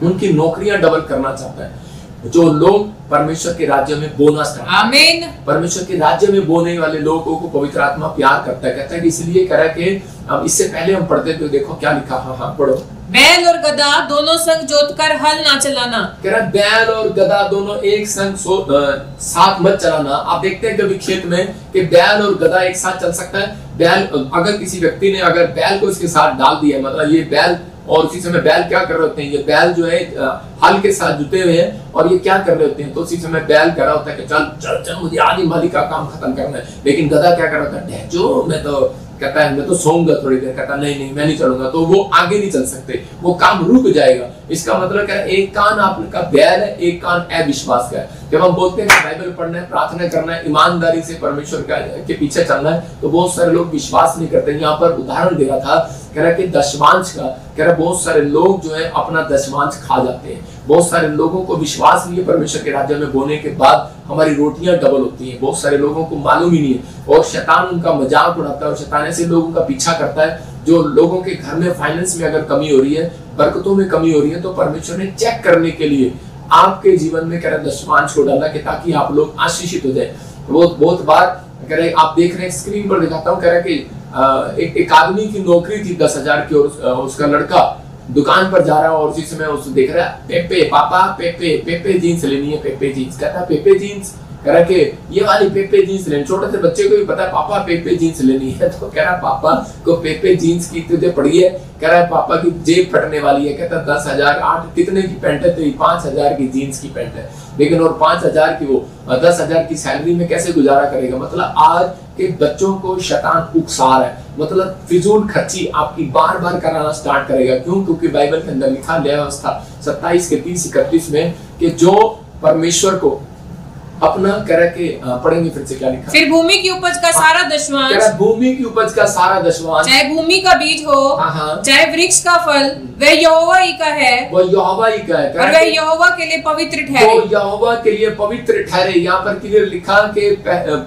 उनकी नौकरियां डबल करना चाहता है, जो लोग परमेश्वर के राज्य में बोना स्टार्ट। आमीन। परमेश्वर के राज्य में बोने वाले लोगों को पवित्र आत्मा प्यार करता है। कहता है कि इसलिए कह रहा है कि अब इससे पहले हम पढ़ते थे, देखो क्या लिखा। हाँ पढ़ो। बैल और गधा दोनों संग जोतकर हल ना चलाना। कह रहा बैल और गधा दोनों एक संग साथ मत चलाना। आप देखते हैं कभी खेत में कि बैल और गधा एक साथ चल सकता है? बैल, अगर किसी व्यक्ति ने अगर बैल को इसके साथ डाल दिया, मतलब ये बैल, और उसी समय बैल क्या कर रहे होते हैं, ये बैल जो है हल के साथ जुटे हुए हैं और ये क्या कर रहे होते हैं, तो उसी समय बैल कह रहा होता है कि चल चल चल मुझे आधी माली का काम खत्म करना है, लेकिन गधा क्या कर रहा होता है, जो मैं तो कहता है मैं तो सोऊंगा थोड़ी देर, कहता नहीं मैं नहीं चलूंगा, तो वो आगे नहीं चल सकते, वो काम रुक जाएगा। इसका मतलब क्या है, एक कान आपका बैल है, एक कान अविश्वास का है। जब हम बोलते हैं बाइबल पढ़ना है, प्रार्थना करना है, ईमानदारी से परमेश्वर के पीछे चलना है, तो बहुत सारे लोग विश्वास नहीं करते। यहाँ पर उदाहरण दे रहा था, कह रहा कि दशमांश का, कह रहा बहुत सारे लोग जो है अपना दशमांश खा जाते हैं। बहुत सारे लोगों को विश्वास नहीं है परमेश्वर के राज्य में बोने के बाद हमारी रोटियां डबल होती हैं। बहुत सारे लोगों को मालूम ही नहीं है और शैतान उनका मजाक उड़ाता है और शैतान ऐसे लोगों का पीछा करता है जो लोगों के घर में फाइनेंस में अगर कमी हो रही है, बरकतों में कमी हो रही है, तो परमेश्वर ने चेक करने के लिए आपके जीवन में कह रहा दशमांश को डाला कि ताकि आप लोग आशीषित हो जाए। बहुत बार कह रहे आप देख रहे हैं, स्क्रीन पर दिखाता हूँ, कह रहा कि एक आदमी की नौकरी थी 10,000 की और उसका लड़का दुकान पर जा रहा है और उसी समय उसको देख रहा है, पेपे पापा पेपे जीन्स लेनी है, पेपे जीन्स। कहता है पेपे जीन्स, कह रहा कि ये वाली पेपे जीन्स लेनी। छोटे से बच्चे को भी पता है पापा पेपे जीन्स लेनी है, तो कह रहा पापा को पेपे जीन्स की तुझे पड़ी है, कह रहा है पापा की जेब फटने वाली है। कहता 10,000 8 कितने की पैंट है तेरी? 5,000 की जीन्स की पैंट है, लेकिन और 5,000 की वो 10,000 की सैलरी में कैसे गुजारा करेगा? मतलब आज के बच्चों को शैतान उकसा रहा है, मतलब फिजूल खर्ची आपकी बार बार कराना स्टार्ट करेगा। क्यों? क्योंकि बाइबल के अंदर लिखा गया अवस्था 27 के 30-31 में कि जो परमेश्वर को अपना कह के पढ़ेंगे फिर से क्या लिखा, फिर भूमि की उपज का सारा दशमांश, भूमि की उपज का सारा दशमांश, चाहे भूमि का बीज हो चाहे वृक्ष का फल, वह यहोवा ही का है, वह यहोवा ही का है और वह यहोवा के लिए पवित्र ठहरे। वो यहोवा के लिए पवित्र ठहरे। यहाँ पर क्लियर लिखा कि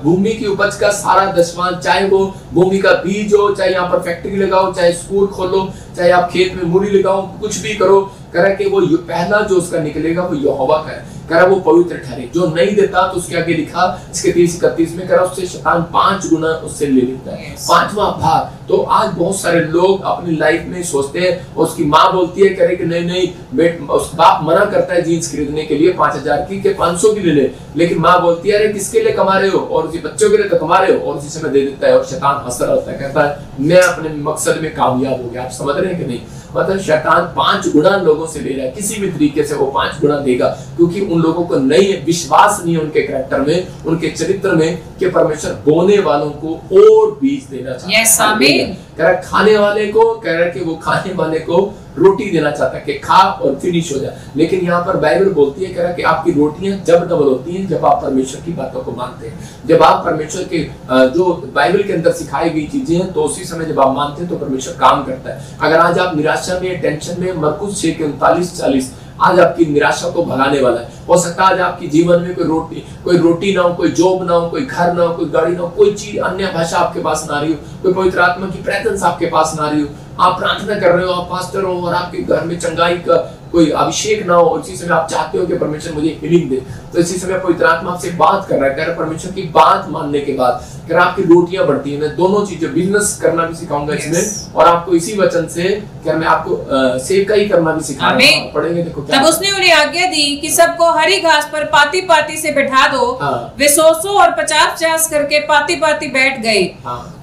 भूमि की उपज का सारा दशमांश, चाहे वो भूमि का बीज हो, चाहे यहाँ पर फैक्ट्री लगाओ, चाहे स्कूल खोलो, चाहे आप खेत में मूली लगाओ, कुछ भी करो, कह रहा कि वो पहला जो उसका निकलेगा वो यहोवा का है, कह रहा वो पवित्र ठहरे। जो नहीं देता तो उसके आगे लिखा इसके 30-31 में, कह रहा उससे शैतान 5 गुना उससे ले लेता है, 5वां भाग। तो आज बहुत सारे लोग अपनी लाइफ में सोचते हैं, उसकी माँ बोलती है कह रहे कि नहीं उस बाप मना करता है जीन्स खरीदने के लिए 5,000 की के 500 की ले ले, लेकिन माँ बोलती है अरे किसके लिए कमा रहे हो, और उसी बच्चों के लिए तो कमा रहे हो, और उसी समय दे देता है और शैतान हंस रहा होता है, कहता है मैं अपने मकसद में कामयाब हो गया। आप समझ रहे हैं कि नहीं? मतलब शैतान 5 गुना लोगों से ले रहा है, किसी भी तरीके से वो 5 गुना देगा, क्योंकि उन लोगों को नहीं विश्वास नहीं है उनके कैरेक्टर में, उनके चरित्र में कि परमेश्वर बोने वालों को और बीज देना चाहता है। यस आमीन। कह रहा खाने वाले को, कह रहा कि वो खाने वाले को रोटी देना चाहता है कि खा और फिनिश हो जाए। लेकिन यहाँ पर बाइबल बोलती है, कह रहा कि आपकी रोटियां जब डबल होती हैं जब आप परमेश्वर की बातों को मानते हैं, जब आप परमेश्वर के जो बाइबल के अंदर सिखाई गई चीजें हैं, तो उसी समय जब आप मानते हैं तो परमेश्वर काम करता है। अगर आज आप निराशा में, टेंशन में, मरकुस 6 के 39-40 आज आपकी निराशा को भगाने वाला है। हो सकता है आज आपके जीवन में कोई रोटी ना हो, कोई जॉब ना हो, कोई घर ना हो, कोई गाड़ी ना हो, कोई चीज अन्य भाषा आपके पास ना रही हो, कोई पवित्र आत्मा की प्रेजेंस आपके पास ना रही हो। आप प्रार्थना कर रहे हो, आप पास्टर हो और आपके घर में चंगाई का कोई अभिषेक ना हो, और इसी समय आप चाहते हो कि परमेश्वर मुझे हीलिंग दे, तो इसी समय पवित्र आत्मा आपसे बात कर रहा है। कह परमेश्वर की बात मानने के बाद अगर आपकी रोटियां बढ़ती हैं, मैं दोनों चीजें बिजनेस करना भी सिखाऊंगा इसमें, और आपको इसी वचन से क्या मैं आपको सेवकाई करना भी सिखाऊंगा। पढ़ेंगे देखो क्या। तब उसने उन्हें आज्ञा दी कि सबको हरी घास पर पाती पाती से बैठा दो। वे 100 और 50 करके पाती पाती बैठ गए।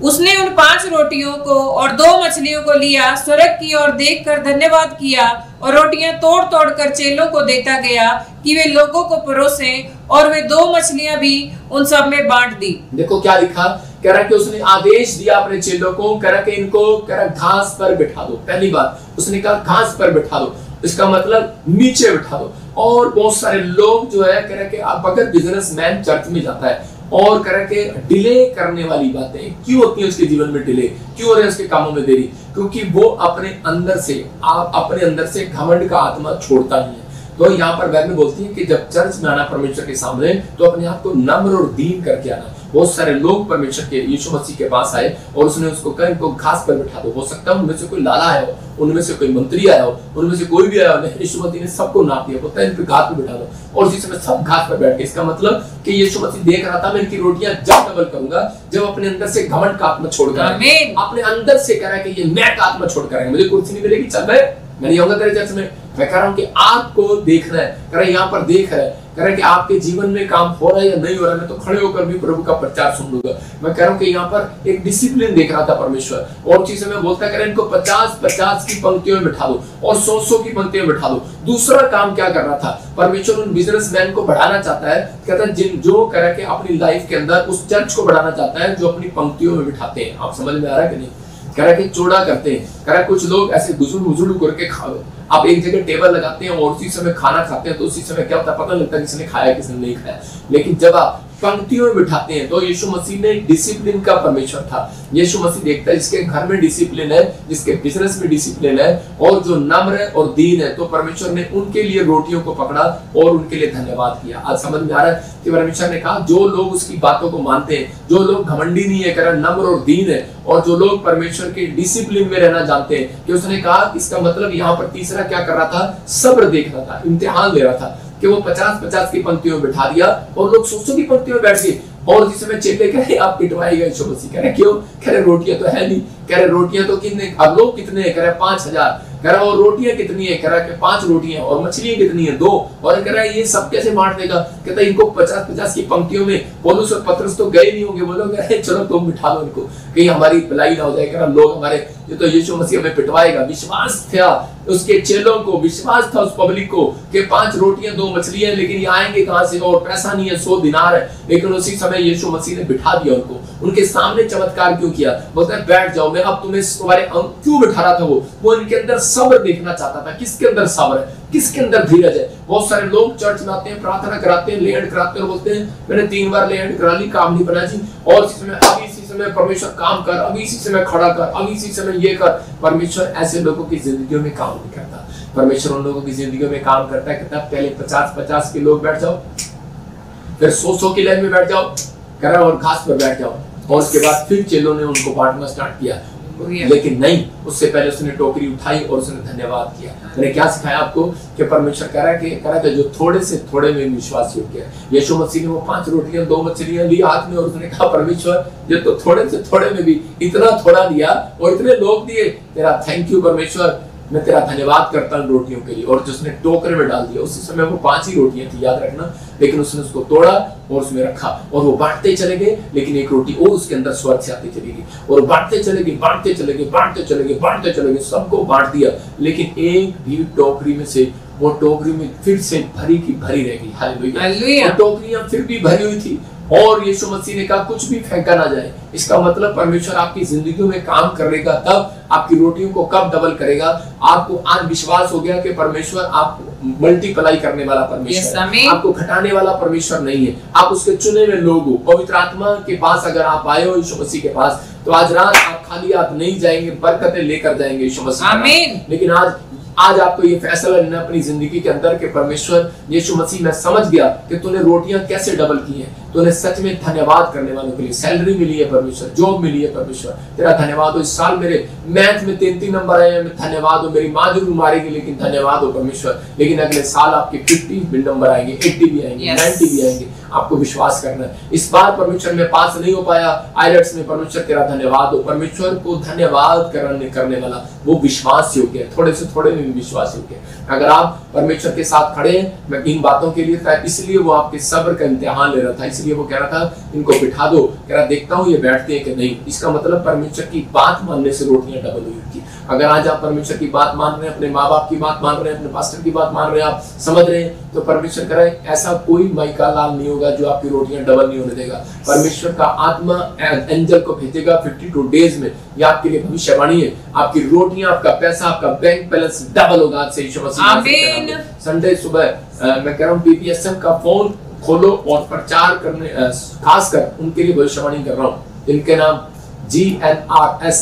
उसने उन 5 रोटियों को और 2 मछलियों को लिया, स्वर्ग की ओर देखकर धन्यवाद किया और रोटियां तोड़ तोड़ कर चेलों को देता गया कि वे लोगों को परोसे, और वे 2 मछलियां भी उन सब में बांट दी। देखो क्या लिखा, कह रहा कि उसने आदेश दिया अपने चेलों को, कह रहा कि इनको कह रहा घास पर बिठा दो। पहली बात उसने कहा घास पर बिठा दो, इसका मतलब नीचे बिठा दो। और बहुत सारे लोग जो है कह रहा कि आप अगर बिजनेसमैन चर्च में जाता है और कह रहा कि डिले करने वाली बातें क्यों होती है उसके जीवन में, डिले क्यों हो रहे हैं उसके कामों में देरी, क्योंकि वो अपने अंदर से घमंड का आत्मा छोड़ता नहीं है। तो यहाँ पर बाइबल बोलती है कि जब चर्च में आना परमेश्वर के सामने, तो अपने आप को नम्र और दीन करके आना। बहुत सारे लोग परमेश्वर के यीशु मसीह के पास आए और उसने उसको कहा इनको घास पर बिठा दो। हो सकता है उनमें से कोई लाला आया हो, उनमें से कोई मंत्री आया हो, उनमें से कोई भी आया हो, यीशु मसीह ने सबको नाप दिया, बोलता है इन पे घास पर बिठा दो, और उसी समय सब घास पर बैठ गए। इसका मतलब कि यीशु मसीह देख रहा था मैं इनकी रोटियां जब डबल करूंगा जब अपने अंदर से घमंड का आत्मा छोड़कर अपने अंदर से कह रहा है कि ये मैं का आत्मा छोड़कर आएंगे, मुझे कुर्सी नहीं मिलेगी, चल मैं नहीं आऊंगा तेरे चर्च में। मैं कह रहा हूं कि आपको देखना है, कह रहा है यहाँ पर देख रहा है, कह रहा है कि आपके जीवन में काम हो रहा है या नहीं हो रहा है, मैं तो खड़े होकर भी प्रभु का प्रचार सुन लूंगा। मैं कह रहा हूं कि यहाँ पर एक डिसिप्लिन देख रहा था परमेश्वर, और चीज में बोलता है कह रहा है इनको 50 की पंक्तियों में बिठा दो और 100 की पंक्तियों में बिठा दो। दूसरा काम क्या कर रहा था परमेश्वर, उन बिजनेसमैन को बढ़ाना चाहता है। कहता है जो कह रहा है कि अपनी लाइफ के अंदर उस चर्च को बढ़ाना चाहता है जो अपनी पंक्तियों में बिठाते हैं। आप समझ में आ रहा है कि नहीं? कह रहा है कि चौड़ा करते हैं, कह रहा है कुछ लोग ऐसे गुजुल करके खाओ, आप एक जगह टेबल लगाते हैं और उसी समय खाना खाते हैं, तो उसी समय क्या होता है पता लगता है किसने खाया किसने नहीं खाया। लेकिन जब आप पंक्तियों में बिठाते हैं, तो यीशु मसीह ने डिसिप्लिन का परमेश्वर था। यीशु मसीह देखता है जिसके घर में डिसिप्लिन है, जिसके बिजनेस में डिसिप्लिन है, और जो नम्र है और दीन है, तो परमेश्वर ने उनके लिए रोटियों को पकड़ा और उनके लिए धन्यवाद किया। आज समझ में आ रहा है कि परमेश्वर ने कहा जो लोग उसकी बातों को मानते हैं, जो लोग घमंडी नहीं है, कह नम्र और दीन है, और जो लोग परमेश्वर के डिसिप्लिन में रहना जानते हैं, कि उसने कहा इसका मतलब यहाँ पर तीसरा क्या कर रहा था, सब्र देख रहा था, इम्तिहान ले रहा था, कि वो 50 की पंक्तियों में बिठा दिया और लोग 100 की पंक्तियों में बैठ गए। और जिस समय चेले कह रहे आप पिटवाए गए, यीशु मसीह कह रहे क्यों, कह रहे रोटियां तो है नहीं, कह रहे रोटियां तो कितने, अब लोग कितने हैं, कह रहे 5000, कह रहा और रोटियां कितनी है, कह रहा कि 5 रोटियां, और मछलियां कितनी है 2, और कह रहा है ये सब कैसे बांट देगा। कहता है इनको 50 की पंक्तियों में, पौलुस और पतरस तो गए नहीं होंगे, बोलोगे चलो तुम बिठा दो इनको, कहीं हमारी भलाई ना हो जाए। कह रहा लोग हमारे ये तो यीशु मसीह हमें पिटवाएगा। विश्वास था उसके चेलों को, विश्वास था उस पब्लिक को कि 5 रोटियां 2 मछलियां, लेकिन ये आएंगे कहां से, और पैसा नहीं है, 100 दिनार है। लेकिन उसी समय यीशु मसीह ने बिठा दिया उनको, उनके सामने चमत्कार क्यों किया, बोलता है बैठ जाओ, मैं अब तुम्हें तुम्हारे क्यों बिठा रहा था। वो इनके अंदर सब्र देखना चाहता था, किसके अंदर सब्र है, किसके अंदर धीरज है। बहुत सारे लोग चर्च में आते हैं, प्रार्थना कराते हैं, लेहड़ कराते हैं, और बोलते हैं मैंने 3 बार लेहड़ करा ली, काम नहीं बना जी, और इसी समय अभी इसी समय परमेश्वर काम कर, अभी इसी समय खड़ा कर, अभी इसी समय ये कर। परमेश्वर ऐसे लोगों की जिंदगियों में काम नहीं करता। परमेश्वर उन लोगों की जिंदगियों में काम करता है, कहता है पहले 50 के लोग बैठ जाओ, फिर 100 की लाइन में बैठ जाओ, कह रहा और घास पर बैठ जाओ, और उसके बाद फिर चेलों ने उनको बांटना स्टार्ट किया। लेकिन नहीं, उससे पहले उसने टोकरी उठाई और उसने धन्यवाद किया। मैंने क्या सिखाया आपको कि परमेश्वर कह रहा है कि जो थोड़े से थोड़े में विश्वास योग्य है। यीशु मसीह ने वो 5 रोटियां 2 मछलियां ली हाथ में, और उसने कहा परमेश्वर ये तो थोड़े से थोड़े में भी इतना थोड़ा दिया और इतने लोग दिए, तेरा थैंक यू परमेश्वर, मैं तेरा धन्यवाद करता हूं रोटियों के लिए। और जिसने टोकरे में डाल दिया, उसी समय वो 5 ही रोटियां थी, याद रखना, लेकिन उसने उसको तोड़ा और उसमें रखा, और वो बांटते चले गए। लेकिन एक रोटी और उसके अंदर स्वर्ग से आती चली गई, और बांटते चले गए, बांटते चले गए, बांटते चले गए, बांटते चले गए, सबको बांट दिया। लेकिन एक भी टोकरी में से, वो टोकरी में फिर से भरी की भरी रह गई। हालेलुया। टोकरियां फिर भी भरी हुई थी, और यीशु मसीह ने कहा कुछ भी फेंका ना जाए। इसका मतलब परमेश्वर आपकी जिंदगी में काम करेगा, तब आपकी रोटियों को कब डबल करेगा। आपको आज विश्वास हो गया कि परमेश्वर आपको मल्टीप्लाई करने वाला परमेश्वर है, आपको घटाने वाला परमेश्वर नहीं है। आप उसके चुने हुए लोग हो। पवित्र आत्मा के पास अगर आप आए हो यीशु मसीह के पास, तो आज रात आप खाली हाथ नहीं जाएंगे, बरकतें लेकर जाएंगे यीशु मसीह। लेकिन आज आज आपको ये फैसला लेना अपनी जिंदगी के अंदर कि परमेश्वर यीशु मसीह, मैं समझ गया कि तूने रोटियां कैसे डबल की हैं, तूने सच में धन्यवाद करने वालों के लिए सैलरी मिली है परमेश्वर, जॉब मिली है परमेश्वर, तेरा धन्यवाद हो। इस साल मेरे मैथ में 3 नंबर आए हैं, धन्यवाद हो। मेरी माँ जरूर मारेगी लेकिन धन्यवाद हो परमेश्वर। लेकिन अगले साल आपके 50 भी नंबर आएंगे, 80 भी आएंगे, 90 भी आएंगे। आपको विश्वास करना है। इस बार परमेश्वर में पास नहीं हो पाया आईलेट्स में, परमेश्वर तेरा धन्यवाद हो। परमेश्वर को धन्यवाद करने वाला वो विश्वास योग्य है, थोड़े से थोड़े में भी विश्वास योग्य है। अगर आप परमेश्वर के साथ खड़े हैं, मैं इन बातों के लिए था, इसलिए वो आपके सब्र का इम्तिहान ले रहा था, इसलिए वो कह रहा था इनको बिठा दो, कह रहा देखता हूँ ये बैठते हैं कि नहीं। इसका मतलब परमेश्वर की बात मानने से रोटियां डबल हुई उनकी। अगर आज आप परमेश्वर की बात मान रहे हैं, अपने माँ बाप की बात मान रहे हैं, अपने पास्टर की बात मान रहे हैं, आप समझ रहे हैं, तो परमेश्वर कह रहा है ऐसा कोई माइका लाल नहीं होगा जो आपकी रोटियां डबल नहीं होने देगा। परमेश्वर का आत्मा एंजल को भेजेगा 52 डेज में, ये आपके लिए भविष्यवाणी है। आपकी रोटियां, आपका पैसा, आपका बैंक बैलेंस डबल होगा आज से यीशु मसीह। संडे सुबह मैं कह रहा हूँ PPSM का फोन खोलो और प्रचार करने, खासकर उनके लिए भविष्यवाणी कर रहा हूँ जिनके नाम GNRS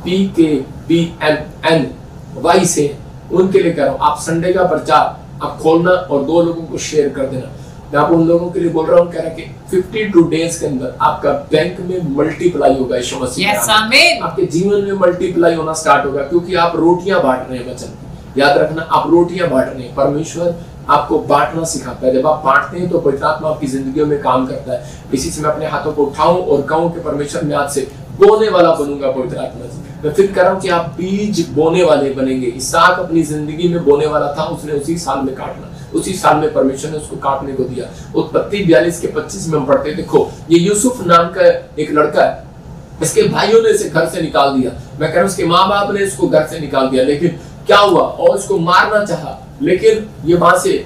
PKBMNY से, उनके लिए कर रहा हूँ। आप संडे का प्रचार आप खोलना और 2 लोगों को शेयर कर देना। मैं आप उन लोगों के लिए बोल रहा हूँ, कह रहा कि 52 डेज के अंदर आपका बैंक में मल्टीप्लाई होगा यीशु मसीह। आपके जीवन में मल्टीप्लाई होना स्टार्ट होगा, क्योंकि आप रोटियां बांट रहे हैं वचन की। याद रखना, आप रोटियां बांट रहे हैं। परमेश्वर आपको बांटना सिखाता है। जब आप बांटते हैं तो पवित्र आत्मा आपकी जिंदगियों में काम करता है। इसी से मैं अपने हाथों को उठाऊं और कहूं कि परमेश्वर मैं आज से बोने वाला बनूंगा पवित्र आत्मा से। मैं फिर कह रहा हूं कि आप बीज बोने वाले बनेंगे। इसहाक अपनी जिंदगी में बोने वाला था, उसने उसी साल में काटना, उसी साल में परमेश्वर ने उसको काटने को दिया। उत्पत्ति 42 के 25 में हम पढ़ते, देखो ये यूसुफ नाम का एक लड़का है, इसके भाइयों ने इसे घर से निकाल दिया। मैं कह रहा हूं उसके माँ बाप ने इसको घर से निकाल दिया, लेकिन क्या हुआ, और उसको मारना चाहा, लेकिन ये वहां से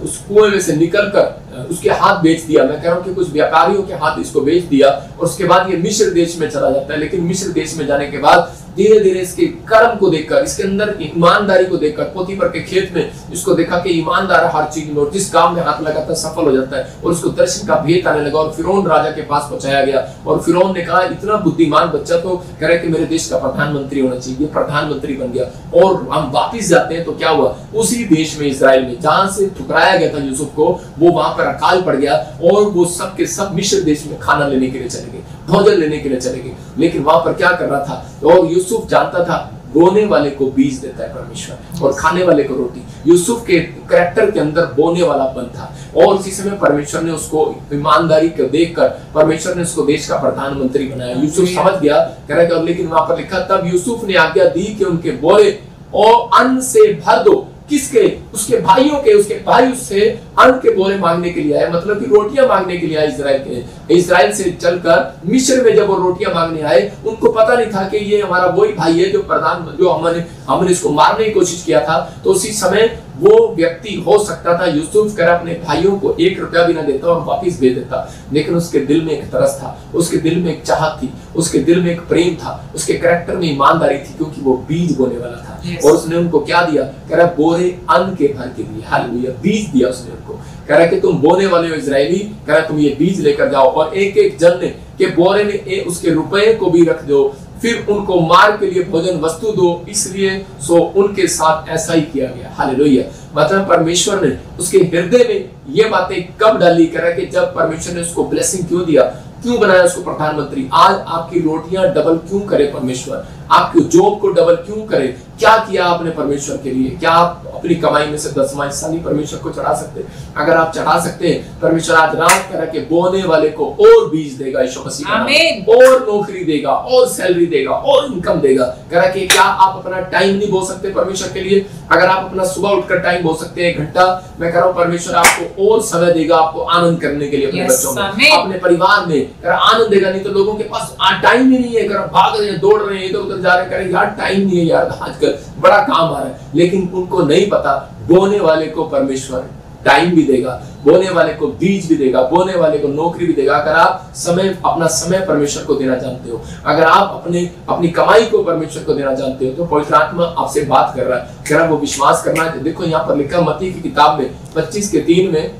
उस कुएं में से निकलकर उसके हाथ बेच दिया। मैं कह रहा हूं कि कुछ व्यापारियों के हाथ इसको बेच दिया और उसके बाद ये मिस्र देश में चला जाता है। लेकिन मिस्र देश में जाने के बाद धीरे धीरे इसके कर्म को देखकर, इसके अंदर ईमानदारी को देखकर, पोतीफर के खेत में इसको देखा कि ईमानदार हर चीज में, और जिस काम में हाथ लगाता है सफल हो जाता है, और उसको दर्शन का भेद आने लगा और फिरौन राजा के पास पहुंचाया गया। और फिरौन ने कहा इतना बुद्धिमान बच्चा तो कह रहा है कि मेरे देश का प्रधानमंत्री होना चाहिए, प्रधानमंत्री बन गया। और हम वापिस जाते हैं तो क्या हुआ, उसी देश में इजराइल में जहां से ठुकराया गया था यूसुफ को, वो वहां पर अकाल पड़ गया और वो सब के सब मिस्र देश में खाना लेने के लिए चले गए, भोजन लेने के लिए चले गए। लेकिन वहां पर क्या कर रहा था, और यूसुफ जानता था बोने वाले को बीज देता है परमेश्वर और खाने वाले को रोटी। यूसुफ के कैरेक्टर के अंदर बोने वालापन था, और उसी समय परमेश्वर ने उसको ईमानदारी को देखकर परमेश्वर ने उसको देश का प्रधानमंत्री बनाया। यूसुफ समझ गया, कह रहा है, लेकिन वहां पर लिखा तब यूसुफ ने आज्ञा दी कि उनके बोरे और अन्न से भर दो। किसके? उसके भाइयों के। उसके भाई उससे अन्न के बोरे मांगने के लिए आए, मतलब कि रोटियां मांगने के लिए आए। इजराइल से चलकर मिस्र में जब वो रोटियां मांगने आए, उनको पता नहीं था कि ये हमारा वही भाई है जो हमने इसको मारने की कोशिश किया था। तो उसी समय वो व्यक्ति हो सकता था यूसुफ कर अपने भाइयों को 1 रुपया भी ना देता और वापिस भेज देता, लेकिन उसके दिल में एक तरस था, उसके दिल में एक चाहत थी, उसके दिल में एक प्रेम था, उसके कैरेक्टर में ईमानदारी थी, क्योंकि वो बीज बोने वाला था। और उसने उनको क्या दिया, कह रहा बोरे अन्न के भर के लिए, हालेलुया, बीज दिया उसने उनको। कह रहा कि तुम बोने वाले हो इजरायली, कह रहा तुम ये बीज लेकर जाओ और एक एक जन के बोरे में उसके रुपए को भी रख दो, फिर उनको मार के लिए भोजन वस्तु दो। इसलिए सो उनके साथ ऐसा ही किया गया, हालेलुया। मतलब परमेश्वर ने उसके हृदय में ये बातें कब डाली, कह रहा कि जब परमेश्वर ने उसको ब्लेसिंग क्यों दिया, क्यों बनाया उसको प्रधानमंत्री। आज आपकी रोटियां डबल क्यों करे परमेश्वर, आपकी जॉब को डबल क्यों करे, क्या किया आपने परमेश्वर के लिए? क्या आप अपनी कमाई में से 10वां हिस्सा नहीं परमेश्वर को चढ़ा सकते? अगर आप चढ़ा सकते हैं, परमेश्वर आज रात कह रहा कि बोने वाले को और बीज देगा यीशु मसीह का नाम, और नौकरी देगा, और सैलरी देगा, और इनकम देगा। कह रहा कि क्या आप अपना टाइम नहीं बो सकते परमेश्वर के लिए? अगर आप अपना सुबह उठकर टाइम बो सकते हैं 1 घंटा, मैं कह रहा हूं परमेश्वर आपको और समय देगा, आपको आनंद करने के लिए, अपने बच्चों में, अपने परिवार में आनंद देगा। नहीं तो लोगों के पास टाइम ही नहीं है, भाग रहे हैं, दौड़ रहे हैं, इधर उधर जा रहे हैं, यार टाइम नहीं है यार, आजकल बड़ा काम आ रहा है। लेकिन उनको नहीं पता बोने वाले को परमेश्वर टाइम भी देगा, बोने वाले को बीज भी देगा, बोने वाले को नौकरी भी देगा। अगर आप अपना समय परमेश्वर को देना जानते हो, अगर आप अपनी कमाई को परमेश्वर को देना जानते हो, तो पवित्र आत्मा आपसे बात कर रहा है, कह रहा है वो विश्वास करना है। देखो यहाँ पर लिखा मत्ती की किताब में 25 के 3 में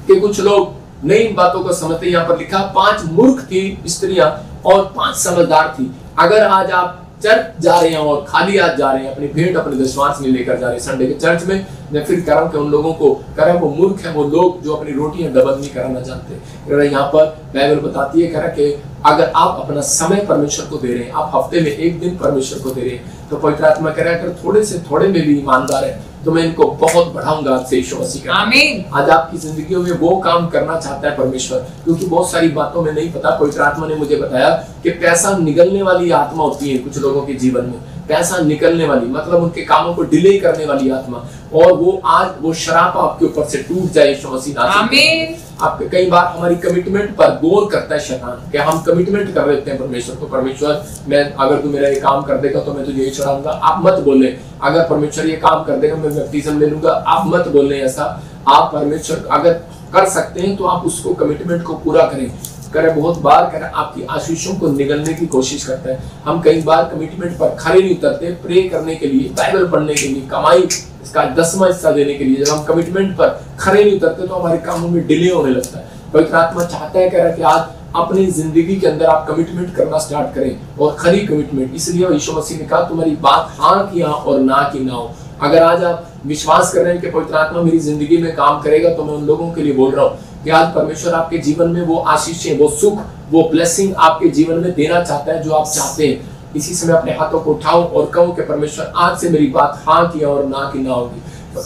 कि कुछ लोग नई बातों को समझते। यहाँ पर लिखा 5 मूर्ख थी स्त्रियां और 5 समझदार थी। अगर आज आप चर्च जा रहे हैं और खाली हाथ जा रहे हैं, अपनी भेंट अपने दशमांश में लेकर जा रहे हैं संडे के चर्च में, मैं फिर कह रहा हूँ कि उन लोगों को कह रहा है वो मूर्ख है वो लोग जो अपनी रोटियां डबल नहीं कराना जानते। यहाँ पर बाइबल बताती है कह रहा कि अगर आप अपना समय परमेश्वर को दे रहे हैं, आप हफ्ते में एक दिन परमेश्वर को दे रहे हैं, तो पवित्र आत्मा कह रहा है अगर थोड़े से थोड़े में भी ईमानदार है तो मैं इनको बहुत बढ़ाऊंगा आज से यीशु मसीह का। आमीन। आज आपकी जिंदगियों में वो काम करना चाहता है परमेश्वर, क्योंकि बहुत सारी बातों में नहीं पता। पवित्र आत्मा ने मुझे बताया कि पैसा निगलने वाली आत्मा होती है कुछ लोगों के जीवन में, पैसा निकलने वाली मतलब उनके कामों को डिले करने वाली आत्मा, और वो आज वो शराब आपके ऊपर से टूट जाए यीशु मसीह। आमीन। आपके कई बार हमारी कमिटमेंट पर गौर करता है शैतान कि हम कमिटमेंट कर देते हैं परमेश्वर को, परमेश्वर मैं अगर तू मेरा ये काम कर देगा तो मैं तुझे ये चढ़ाऊंगा, आप मत बोले। अगर परमेश्वर ये काम कर देगा मैं बपतिस्म ले लूंगा, आप मत बोलने ऐसा। आप परमेश्वर अगर कर सकते हैं तो आप उसको कमिटमेंट को पूरा करें। करे बहुत बार करे आपकी आशीषों को निगलने की कोशिश करता है। हम कई बार कमिटमेंट पर खड़े नहीं उतरते, प्रे करने के लिए, बाइबल पढ़ने के लिए, कमाई इसका 10वां हिस्सा देने के लिए। जब हम कमिटमेंट पर खड़े नहीं उतरते तो हमारे कामों में डिले होने लगता है। पवित्र आत्मा चाहता है कह रहा कि आज अपनी जिंदगी के अंदर आप कमिटमेंट करना स्टार्ट करें, और खरी कमिटमेंट। इसलिए यीशु मसीह ने कहा तुम्हारी बात हाँ की हाँ और ना की ना हो। अगर आज आप विश्वास कर रहे हैं कि पवित्र आत्मा मेरी जिंदगी में काम करेगा, तो मैं उन लोगों के लिए बोल रहा हूँ कि आज परमेश्वर आपके जीवन में वो आशीषें, वो सुख, वो ब्लेसिंग आपके जीवन में देना चाहता है जो आप चाहते हैं। इसी समय अपने हाथों को उठाओ और कहो कि परमेश्वर आज से मेरी बात हाँ की और ना की ना होगी।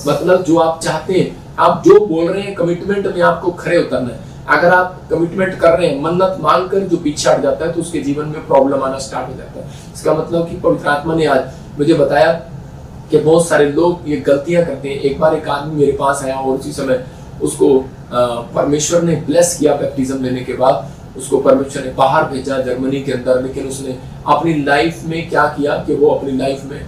मतलब जो आप चाहते हैं, आप जो बोल रहे हैं, कमिटमेंट में आपको खड़े उतरना है। अगर आप कमिटमेंट कर रहे हैं, मन्नत मांगकर जो पीछे हट जाता है तो उसके जीवन में प्रॉब्लम आना स्टार्ट हो जाता है। इसका मतलब कि पवित्र आत्मा ने आज मुझे बताया कि बहुत सारे लोग ये गलतियां करते हैं। एक बार एक आदमी मेरे पास आया और उसी समय उसको परमेश्वर ने ब्लेस किया बैप्टिज्म लेने के बाद। उसको परमेश्वर ने बाहर भेजा जर्मनी के अंदर, लेकिन उसने अपनी लाइफ में क्या किया कि वो अपनी लाइफ में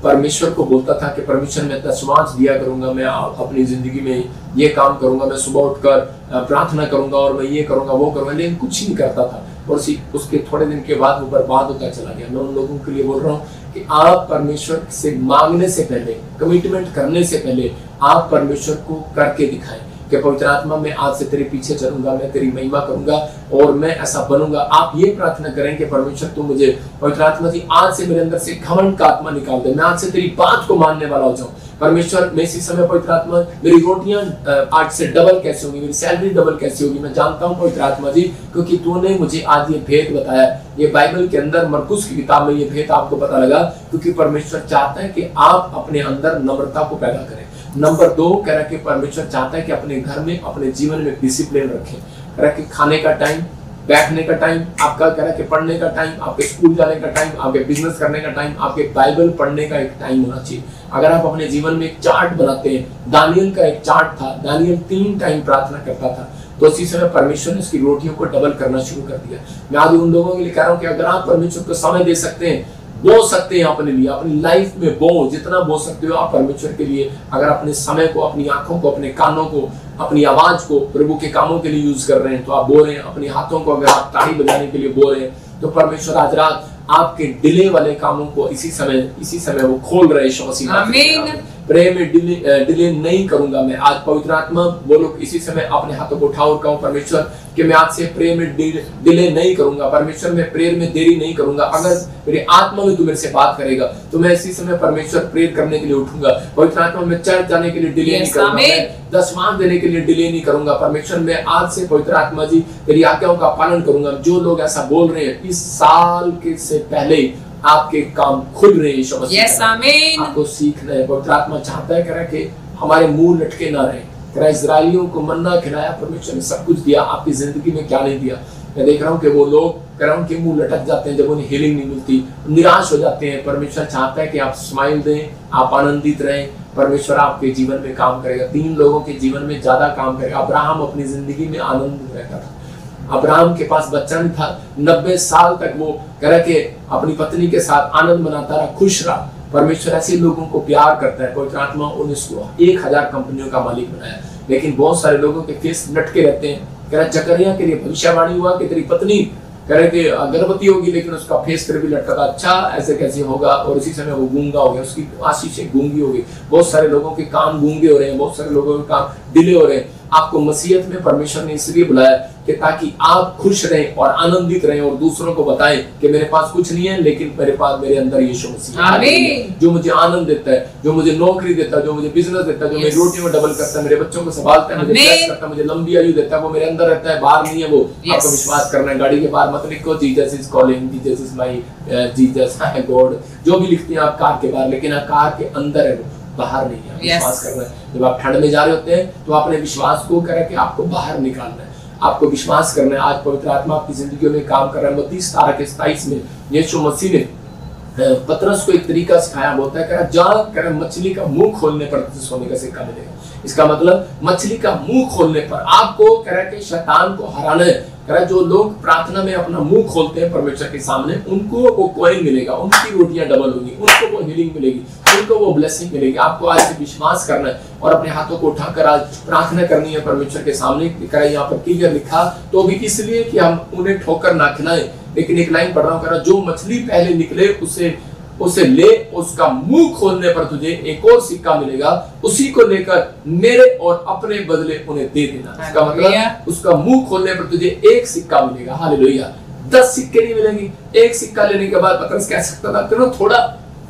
परमेश्वर को बोलता था कि परमेश्वर मैं दशमांश दिया करूंगा, मैं अपनी जिंदगी में ये काम करूंगा, मैं सुबह उठकर प्रार्थना करूंगा और मैं ये करूंगा वो करूंगा, लेकिन कुछ नहीं करता था। और उसके थोड़े दिन के बाद वो बर्बाद होता चला गया। मैं उन लोगों के लिए बोल रहा हूँ कि आप परमेश्वर से मांगने से पहले, कमिटमेंट करने से पहले आप परमेश्वर को करके दिखाएं कि पवित्र आत्मा मैं आज से तेरे पीछे चलूंगा, मैं तेरी महिमा करूंगा और मैं ऐसा बनूंगा। आप ये प्रार्थना करें कि परमेश्वर तू मुझे पवित्र आत्मा जी आज से मेरे अंदर से घमंड का आत्मा निकाल दे, मैं आज से तेरी बात को मानने वाला हो जाऊं। परमेश्वर मैं इसी समय पवित्र आत्मा मेरी रोटियां आज से डबल कैसे होंगी, मेरी सैलरी डबल कैसे होगी, मैं जानता हूं पवित्र आत्मा जी, क्योंकि तूने मुझे आज ये भेद बताया। ये बाइबल के अंदर मरकुस की किताब में ये भेद आपको पता लगा, क्योंकि परमेश्वर चाहता है कि आप अपने अंदर नम्रता को पैदा करें। नंबर 2 कह रहा कि परमेश्वर चाहता है कि अपने घर में, अपने जीवन में डिसिप्लिन रखें। कह रहा कि खाने का टाइम, बैठने का टाइम, आपका कह रहा कि पढ़ने का टाइम, आपके स्कूल जाने का टाइम, आपके बिजनेस करने का टाइम, आपके बाइबल पढ़ने का एक टाइम होना चाहिए। अगर आप अपने जीवन में एक चार्ट बनाते हैं, दानियल का एक चार्ट था, दानियल 3 टाइम प्रार्थना करता था, तो इसी समय परमेश्वर ने उसकी रोटियों को डबल करना शुरू कर दिया। मैं आज उन लोगों के लिए कह रहा हूँ कि अगर आप परमेश्वर को समय दे सकते हैं, बो सकते हैं अपने लिए, अपनी लाइफ में बो, जितना बो सकते हो आप परमेश्वर के लिए। अगर अपने समय को, अपनी आंखों को, अपने कानों को, अपनी आवाज को प्रभु के कामों के लिए यूज कर रहे हैं तो आप बो रहे हैं। अपने हाथों को अगर आप ताली बजाने के लिए बो रहे हैं तो परमेश्वर आज रात आपके डिले वाले कामों को इसी समय वो खोल रहे हैं। आमीन। प्रेम में डिले नहीं करूंगा मैं। आज पवित्र आत्मा बोलो इसी समय अपने हाथों को उठाओ और कहो परमेश्वर कि मैं आज से प्रेम में डिले नहीं करूंगा। परमेश्वर मैं प्रेयर में देरी नहीं करूंगा। अगर मेरे आत्मा में तू मेरे से बात करेगा तो मैं इसी समय परमेश्वर प्रेयर करने के लिए उठूंगा। पवित्र आत्मा में चर्च जाने के लिए डिले नहीं करूंगा, मैं दशमांश देने के लिए डिले नहीं करूंगा। परमेश्वर मैं आज से पवित्र आत्मा जी तेरी आज्ञाओं का पालन करूंगा। जो लोग ऐसा बोल रहे हैं इस साल के से पहले आपके काम खुल रहे हैं। यस आमीन। आपको सीखना है। पवित्र आत्मा चाहता है कह कि हमारे मुंह लटके ना रहे। कह इजराइलियों को मन्ना खिलाया, परमेश्वर ने सब कुछ दिया, आपकी जिंदगी में क्या नहीं दिया। मैं देख रहा हूँ कि वो लोग कह रहा हूँ कि मुंह लटक जाते हैं जब उन्हें हीलिंग नहीं मिलती, निराश हो जाते हैं। परमेश्वर चाहता है कि आप स्माइल दें, आप आनंदित रहें। परमेश्वर आपके जीवन में काम करेगा। 3 लोगों के जीवन में ज्यादा काम करेगा। अब्राहम अपनी जिंदगी में आनंद रहता था। अब्राहम के पास बच्चा नहीं था, 90 साल तक वो कह के अपनी पत्नी के साथ आनंद मनाता रहा, खुश रहा। परमेश्वर ऐसे लोगों को प्यार करता है। पवित्र आत्मा उन्हें उसको 1000 कंपनियों का मालिक बनाया, लेकिन बहुत सारे लोगों के फेस लटके रहते हैं। कह रहा जकरिया के लिए भविष्यवाणी हुआ कि तेरी पत्नी कह रहे कि गर्भवती होगी, लेकिन उसका फेस फिर भी लटका था। अच्छा ऐसे कैसे होगा? और इसी समय वो गूंगा हो गया, उसकी आशीषें गूंगी हो गई। बहुत सारे लोगों के काम गूंगे हो रहे हैं, बहुत सारे लोगों के काम डिले हो रहे हैं। आपको मसीहत में परमेश्वर ने इसलिए बुलाया कि ताकि आप खुश रहें और आनंदित रहें और दूसरों को बताएं कि मेरे पास कुछ नहीं है लेकिन मेरे अंदर यीशु मसीह है, जो मुझे आनंद देता है, जो मुझे नौकरी देता है, जो मुझे बिजनेस देता है, जो मेरी रोटियों में डबल करता है, मेरे बच्चों को संभालता है, मुझे ब्लेस करता है, मुझे लंबी आयु देता है, वो मेरे अंदर रहता है, बाहर नहीं है वो। आपको विश्वास करना है, गाड़ी के बाहर मत लिखो Jesus is calling, Jesus is my Jesus है गॉड, जो भी लिखते हैं आप कार के बाहर, लेकिन आप कार के अंदर है, वो बाहर नहीं है। विश्वास करना है। जब आप ठंड में जा रहे होते हैं तो अपने विश्वास को करके आपको बाहर निकालना है, आपको विश्वास करना है। आज पवित्र आत्मा आपकी जिंदगियों में काम कर रहा है। मत्ती 27 में यीशु मसीह ने पतरस को एक तरीका सिखाया, बोलता है कह जा मछली का मुंह खोलने पर सोने का सिक्का मिलेगा। इसका मतलब मछली का मुंह खोलने पर आपको कह रहा है कि शैतान को हराना है। कह रहा है जो लोग प्रार्थना में अपना मुंह खोलते हैं परमेश्वर के सामने, उनको वो कॉइन मिलेगा, उनकी रोटियां डबल होगी, उनको वो हीलिंग मिलेगी, उनको वो ब्लेसिंग मिलेगी। आपको आज से विश्वास करना है और अपने हाथों को उठाकर आज प्रार्थना करनी है परमेश्वर के सामने। कह रहा है यहाँ पर क्लियर लिखा, तो भी इसलिए कि हम उन्हें ठोकर ना खिलाएं। लेकिन एक लाइन पढ़ रहा हूँ, कह रहा जो मछली पहले निकले उसे ले, उसका मुंह खोलने पर तुझे एक और सिक्का मिलेगा, उसी को लेकर मेरे और अपने बदले उन्हें दे देना। इसका मतलब उसका मुंह खोलने पर तुझे एक सिक्का मिलेगा। हालेलुया। 10 सिक्के नहीं मिलेंगे। एक सिक्का लेने के बाद पतरस कह सकता था करो थोड़ा,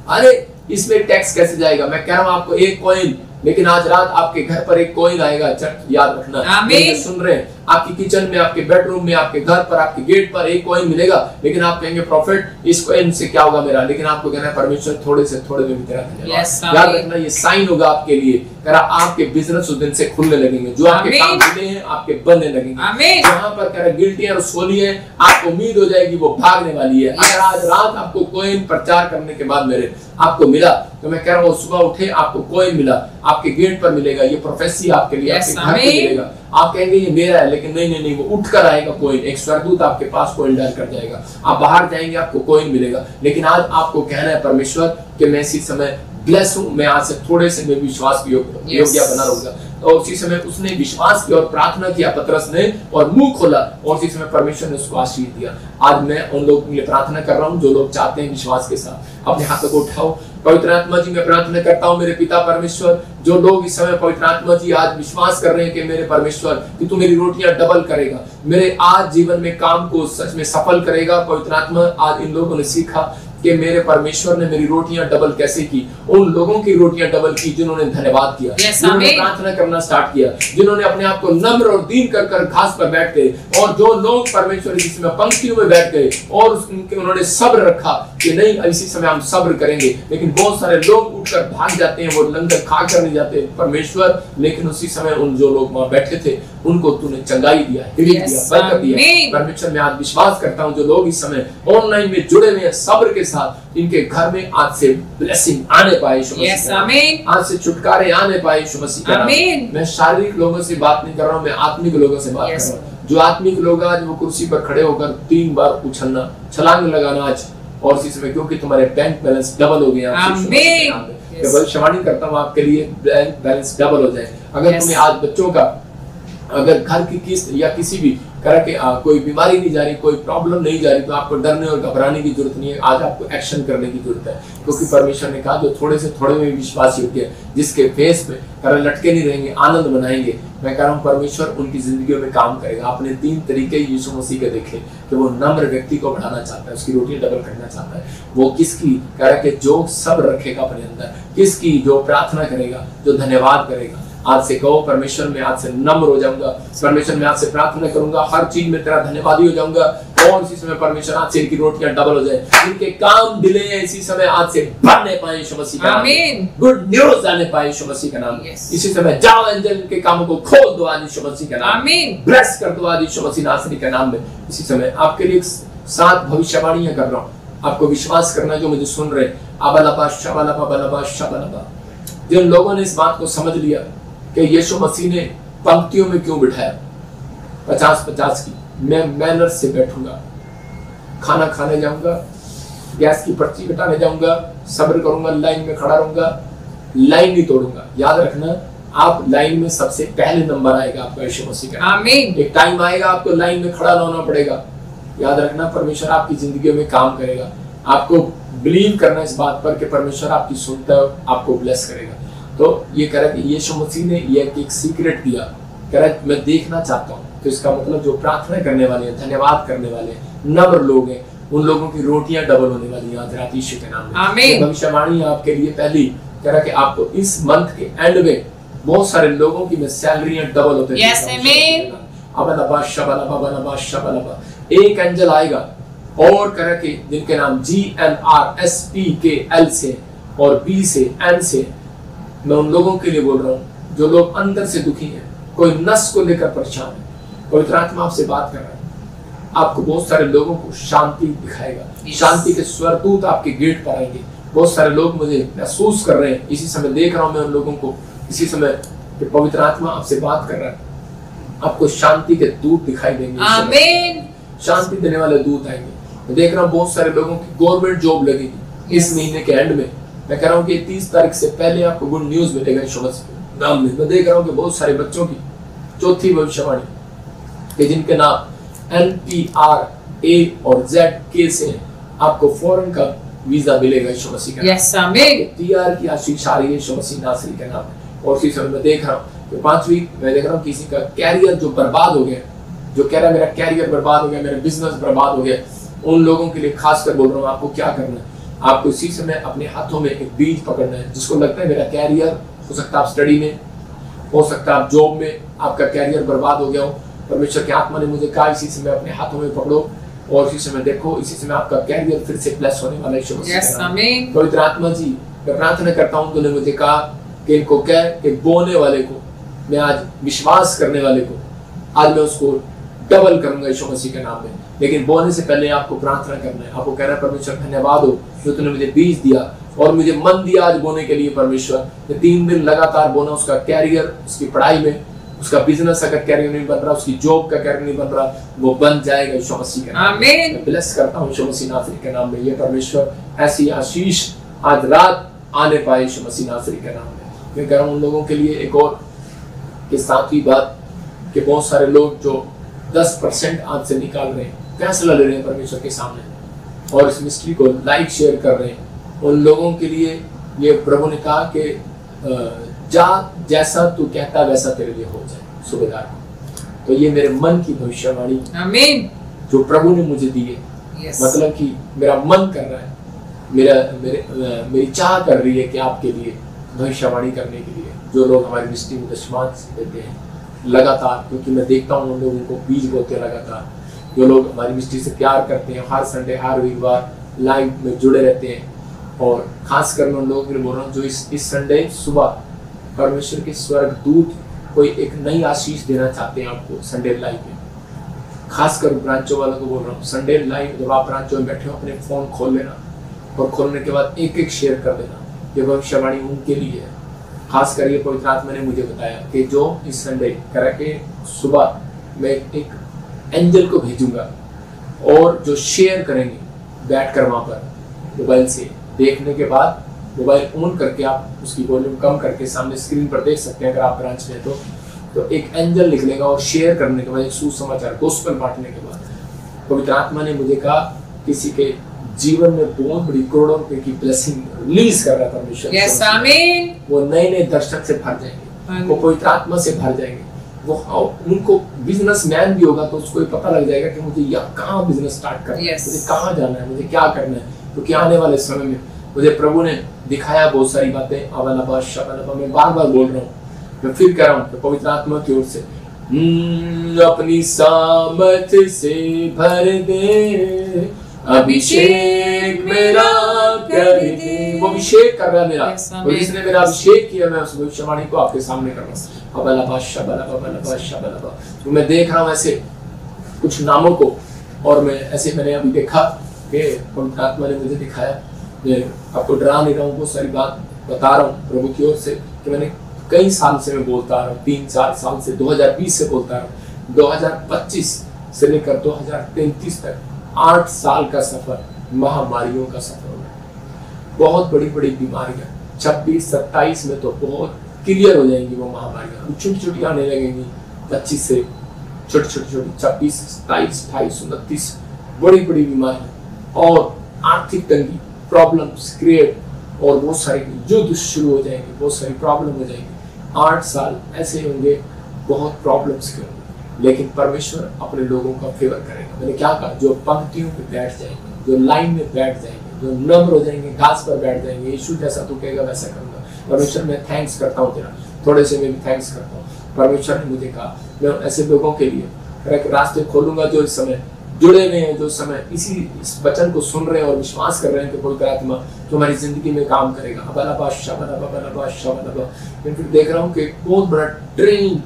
अरे इसमें टैक्स कैसे जाएगा, मैं कह रहा हूं आपको एक कॉइन, लेकिन आज रात आपके घर पर एक कॉइन आएगा। चर्च याद रखना, सुन रहे हैं, आपकी किचन में, आपके बेडरूम में, आपके घर पर, आपके गेट पर एक कॉइन मिलेगा। लेकिन आप कहेंगे प्रॉफिट इस कॉइन से क्या होगा मेरा, लेकिन आपको कहना है परमेश्वर थोड़े से थोड़े में भी तेरा धन्यवाद। याद रखना ये साइन होगा आपके लिए। कह रहा आपके बिजनेस उस दिन से खुलने लगेंगे, जो आपके काम खुले हैं आपके बनने लगेंगे। जहां पर कह रहा गिल्टी और सोली है, आपको उम्मीद हो जाएगी वो भागने वाली है। अगर आज रात आपको कॉइन प्रचार करने के बाद मेरे आपको मिला, तो मैं कह रहा हूँ सुबह उठे आपको कॉइन मिला, आपके गेट पर मिलेगा, ये प्रोफेसी आपके लिए आपके घर पे मिलेगा। आप कहेंगे ये मेरा है, लेकिन नहीं, वो उठ कर आएगा कॉइन, एक स्वर्गदूत आपके पास कॉइन डाल कर जाएगा। आप बाहर जाएंगे आपको कॉइन मिलेगा। लेकिन आज आपको कहना है परमेश्वर कि मैं इसी समय ब्लेस हूं, मैं आज से थोड़े से मैं विश्वास योग्य बना रहूंगा। और उसी समय उसने विश्वास किया और प्रार्थना किया पतरस ने, और मुंह खोला, और उसी समय परमेश्वर ने उसको आशीष दिया। आज मैं उन लोगों के लिए प्रार्थना कर रहा हूं जो लोग चाहते हैं विश्वास के साथ। अपने हाथों को उठाओ। पवित्र आत्मा जी मैं प्रार्थना करता हूं मेरे पिता परमेश्वर, जो लोग इस समय पवित्र आत्मा जी आज विश्वास कर रहे हैं कि मेरे परमेश्वर कि तू मेरी रोटियां डबल करेगा, मेरे आज जीवन में काम को सच में सफल करेगा। पवित्र आत्मा आज इन लोगों ने सीखा कि मेरे परमेश्वर ने मेरी रोटियां डबल कैसे की। उन लोगों की रोटियां डबल की जिन्होंने धन्यवाद किया, जिन्होंने प्रार्थना करना स्टार्ट किया, जिन्होंने अपने आप को नम्र और दीन कर कर घास पर बैठ गए, और जो लोग परमेश्वर जिसमें पंक्तियों में बैठ गए और उन्होंने सब्र रखा कि नहीं इसी समय हम सब्र करेंगे। लेकिन बहुत सारे लोग उठकर भाग जाते हैं, वो लंगर खा कर नहीं जाते परमेश्वर, लेकिन उसी समय उन जो लोग वहां बैठे थे उनको तूने चंगाई दिया, बरकत दिया। परमेश्वर मैं आज विश्वास करता हूं जो लोग इस समय ऑनलाइन में जुड़े हुए हैं सब्र के साथ, इनके घर में आज से ब्लेसिंग आने पाए, आज से छुटकारे आने पाए यीशु मसीह के नाम में। मैं शारीरिक लोगों से बात नहीं कर रहा हूं, मैं आत्मिक लोगों से बात कर रहा हूं। जो आत्मिक लोग आज वो कुर्सी पर खड़े होकर 3 बार उछलना, छलांग लगाना आज, और इसी समय क्योंकि तुम्हारे बैंक बैलेंस डबल हो गया। मैं भविष्यवाणी करता हूँ आपके लिए बैंक बैलेंस डबल हो जाए। अगर तुम्हें आज बच्चों का, अगर घर की किस्त या किसी भी तरह के कोई बीमारी नहीं जा रही, कोई प्रॉब्लम नहीं जा रही, तो आपको डरने और घबराने की जरूरत नहीं है। आज आपको एक्शन करने की जरूरत है, क्योंकि परमेश्वर ने कहा जो थोड़े से थोड़े में विश्वास योग्य है, जिसके फेस पे लटके नहीं रहेंगे, आनंद बनाएंगे, मैं कह रहा हूँ परमेश्वर उनकी जिंदगियों में काम करेगा। आपने 3 तरीके यीशु मसीह के देखे कि वो नम्र व्यक्ति को बढ़ाना चाहता है, उसकी रोटियां डबल करना चाहता है। वो किसकी कह रहा है कि जो सब्र रखेगा अपने अंदर, किसकी जो प्रार्थना करेगा, जो धन्यवाद करेगा। आज से कहो परमेश्वर मैं आज से नम्र हो जाऊंगा, परमेश्वर मैं आज से प्रार्थना करूंगा, हर चीज में तेरा धन्यवादी हो जाऊंगा। और इसी समय परमेश्वर आज से इनकी रोटियां डबल हो जाए, इनके काम डिले हैं इसी समय आज से बढ़ने पाए यीशु मसीह का नाम, गुड न्यूज आने पाए यीशु मसीह का नाम। इसी समय जाओ एंजल इनके कामों को खोल दो आज यीशु मसीह का नाम, ब्लेस कर दो आज यीशु मसीह नासरी के नाम में। इसी समय आपके लिए 7 भविष्यवाणियां कर रहा हूँ, आपको विश्वास करना जो मुझे सुन रहे। आबालाबा शबालाबा बालाबा शबालाबा। जिन लोगों ने इस बात को समझ लिया कि यीशु मसीह ने पंक्तियों में क्यों बिठाया 50-50 की, मैं मैनर्स से बैठूंगा, खाना खाने जाऊंगा, गैस की पर्ची कटाने जाऊंगा, सब्र करूंगा, लाइन में खड़ा रहूंगा, लाइन नहीं तोड़ूंगा। याद रखना आप लाइन में सबसे पहले नंबर आएगा आपका यीशु मसीह का। आमीन। एक टाइम आएगा आपको लाइन में खड़ा होना पड़ेगा। याद रखना परमेश्वर आपकी जिंदगी में काम करेगा। आपको बिलीव करना इस बात पर कि परमेश्वर आपकी सुनता है, आपको ब्लेस करेगा। तो ये कह रहा कि यीशु मसीह ने ये एक सीक्रेट दिया कह रहा है मैं देखना चाहता हूँ। तो इसका मतलब जो प्रार्थना करने वाले हैं, धन्यवाद करने वाले हैं, नम्र लोग हैं, उन लोगों की रोटियां डबल होने वाली हैं आज रात यीशु के नाम में। आमीन। भविष्यवाणी आपके लिए पहली कह रहा कि आपको इस मंथ के एंड में बहुत सारे लोगों की सैलरियां डबल होते हैं। एक एंजल आएगा और कह रहा कि जिनके नाम GNRSPKL से और B से N से, मैं उन लोगों के लिए बोल रहा हूँ जो लोग अंदर से दुखी हैं, कोई नस को लेकर परेशान है, पवित्र आत्मा आपसे बात कर रहा है। आपको बहुत सारे लोगों को शांति दिखाएगा, शांति के स्वरदूत आपके गेट पर आएंगे। बहुत सारे लोग मुझे महसूस कर रहे हैं, इसी समय देख रहा हूं मैं उन लोगों को, इसी समय पवित्र आत्मा आपसे बात कर रहा है। आपको शांति के दूत दिखाई देंगे, आमीन। शांति देने वाले दूत आएंगे। मैं देख रहा हूँ बहुत सारे लोगों की गवर्नमेंट जॉब लगेगी इस महीने के एंड में। मैं कह रहा हूँ कि 30 तारीख से पहले आपको गुड न्यूज मिलेगा यीशु मसीह के नाम में। मैं देख रहा हूँ कि बहुत सारे बच्चों की चौथी भविष्यवाणी कि जिनके नाम NPRA और ZK से आपको फॉरेन का वीजा मिलेगा यीशु मसीह के नाम में। PR की आशीष आ रही है यीशु मसीह नासरी के नाम में। और इसी समय मैं देख रहा हूँ कि 5वीं मैं देख रहा हूँ किसी का कैरियर जो बर्बाद हो गया, जो कह रहा है मेरा कैरियर बर्बाद हो गया, मेरा बिजनेस बर्बाद हो गया, उन लोगों के लिए खास कर बोल रहा हूँ आपको क्या करना है। आपको इसी समय अपने हाथों में एक बीज पकड़ना है। जिसको लगता है मेरा कैरियर, हो सकता है आप स्टडी में, हो सकता है आप जॉब में, आपका कैरियर बर्बाद हो गया हो, परमेश्वर की आत्मा ने मुझे कहा इसी समय अपने हाथों में पकड़ो और इसी समय देखो, इसी समय आपका कैरियर फिर से ब्लेस होने वाला है। पवित्र आत्मा जी, मैं प्रार्थना करता हूँ, तूने मुझे कहा कि इनको कह कि बोने वाले को, मैं आज विश्वास करने वाले को आज मैं उसको डबल करूंगा यीशु मसीह के नाम में। लेकिन बोने से पहले आपको प्रार्थना करना है। आपको कहना है परमेश्वर धन्यवाद हो जो तूने मुझे बीज दिया और मुझे मन दिया आज बोने के लिए। परमेश्वर 3 दिन लगातार बोना, उसका कैरियर, उसकी पढ़ाई में, उसका बिजनेस अगर कैरियर नहीं बन रहा, उसकी जॉब का कैरियर नहीं बन रहा, वो बन जाएगा यीशु मसीह के नाम में। मैं ब्लेस करता हूँ यीशु मसीह नासरी के नाम में। ये परमेश्वर ऐसी आशीष आज रात आने पाए यीशु मसीह नासरी के नाम में। मैं कह रहा हूँ उन लोगों के लिए एक और कि 7वीं बात कि बहुत सारे लोग जो 10% आज से निकाल रहे हैं, फैसला ले रहे हैं परमेश्वर के सामने और इस मिस्ट्री को लाइक शेयर कर रहे हैं, उन लोगों के लिए ये प्रभु ने कहा कि जा जैसा तू कहता वैसा तेरे लिए हो जाए सुबेदार। तो ये मेरे मन की भविष्यवाणी आमीन जो प्रभु ने मुझे दी है। मतलब कि मेरा मन कर रहा है, मेरी चाह कर रही है कि आपके लिए भविष्यवाणी करने के लिए जो लोग हमारी मिस्ट्री में दशमांश देते हैं लगातार, क्योंकि मैं देखता हूँ उन लोगों को बीज बोते लगातार, जो लोग हमारी मिस्ट्री से प्यार करते हैं, हर संडे हर वीकवार लाइव में जुड़े रहते हैं। और खास कर मैं उन लोगों के लिए बोल रहा हूँ जो इस संडे सुबह परमेश्वर के स्वर्ग दूत कोई एक नई आशीष देना चाहते हैं आपको संडे लाइव में। खासकर ब्रांचों वालों को बोल रहा हूँ, संडे लाइव जब आप ब्रांचों में बैठे हो अपने फोन खोल लेना और खोलने के बाद एक शेयर कर देना। ये भविष्यवाणी उनके लिए है। खास कर ये पवित्र आत्मा ने मुझे बताया कि जो इस संडे करके सुबह मैं एक एंजल को भेजूंगा और जो शेयर करेंगे बैठकर वहां पर मोबाइल से, देखने के बाद मोबाइल ऑन करके आप उसकी वॉल्यूम कम करके सामने स्क्रीन पर देख सकते हैं अगर आप ब्रांच में तो एक एंजल निकलेगा और शेयर करने के बाद, एक सुसमाचार गोस्पेल बांटने के बाद पवित्र आत्मा ने मुझे कहा किसी के जीवन में बहुत बड़ी करोड़ों रुपए की ब्लेसिंग रिलीज कर रहा था परमेश्वर। यस आमीन। वो नए नए दर्शक से भर जाएंगे, वो पवित्र आत्मा से भर जाएंगे। वो उनको बिजनेसमैन भी होगा तो उसको ये पता लग जाएगा कि मुझे यहाँ कहाँ बिजनेस स्टार्ट करना है, मुझे कहाँ जाना है, मुझे क्या करना है। क्योंकि आने वाले समय में मुझे प्रभु ने दिखाया बहुत सारी बातें। मैं बार बार बोल रहा हूँ, मैं फिर कह रहा हूँ पवित्र आत्मा की ओर से अपनी सामर्थ से भर दे, अभिषेक मेरा कर दे। वो अभिषेक कर रहा है मेरा, और जिसने मेरा अभिषेक किया मैं उस भविष्यवाणी को आपके सामने कर रहा हूँ। तो मैं देख रहा हूँ ऐसे कुछ नामों को, और मैं ऐसे मैंने अभी देखा कि पवित्र आत्मा ने मुझे दिखाया। मैं आपको डरा नहीं रहा हूँ, बहुत सारी बात बता रहा हूँ प्रभु की ओर से कि मैंने कई साल से मैं बोलता आ रहा हूँ, 3-4 साल से, 2020 से बोलता आ रहा हूँ, 2025 से लेकर 2033 तक 8 साल का सफर, महामारियों का सफर होगा। बहुत बड़ी बड़ी बीमारियां 26-27 में तो बहुत क्लियर हो जाएंगी वो महामारियां, छोटी छोटी आने लगेंगी 25 से, छोटी छोटी 26, 27, 28, 29 बड़ी बड़ी बीमारियां और आर्थिक तंगी, प्रॉब्लम्स क्रिएट और बहुत सारे युद्ध शुरू हो जाएंगे, बहुत सारी प्रॉब्लम हो जाएंगी। 8 साल ऐसे होंगे, बहुत प्रॉब्लम्स के होंगे, लेकिन परमेश्वर अपने लोगों का फेवर करेगा। मैंने क्या कहा, जो पंक्तियों में बैठ जाएंगे, जो लाइन में बैठ जाएंगे, जो नम्र हो जाएंगे, घास पर बैठ जाएंगे, यीशु जैसा तू कहेगा वैसा करूंगा। परमेश्वर मैं थैंक्स करता हूँ तेरा, थोड़े से मैं भी थैंक्स करता हूँ। परमेश्वर ने मुझे कहा मैं ऐसे लोगों के लिए रास्ते खोलूंगा जो इस समय जुड़े हुए हैं, जो इस समय इस वचन को सुन रहे हैं और विश्वास कर रहे हैं कि पवित्र आत्मा जो हमारी जिंदगी में काम करेगा। मैं फिर देख रहा हूँ कि बहुत बड़ा ट्रेन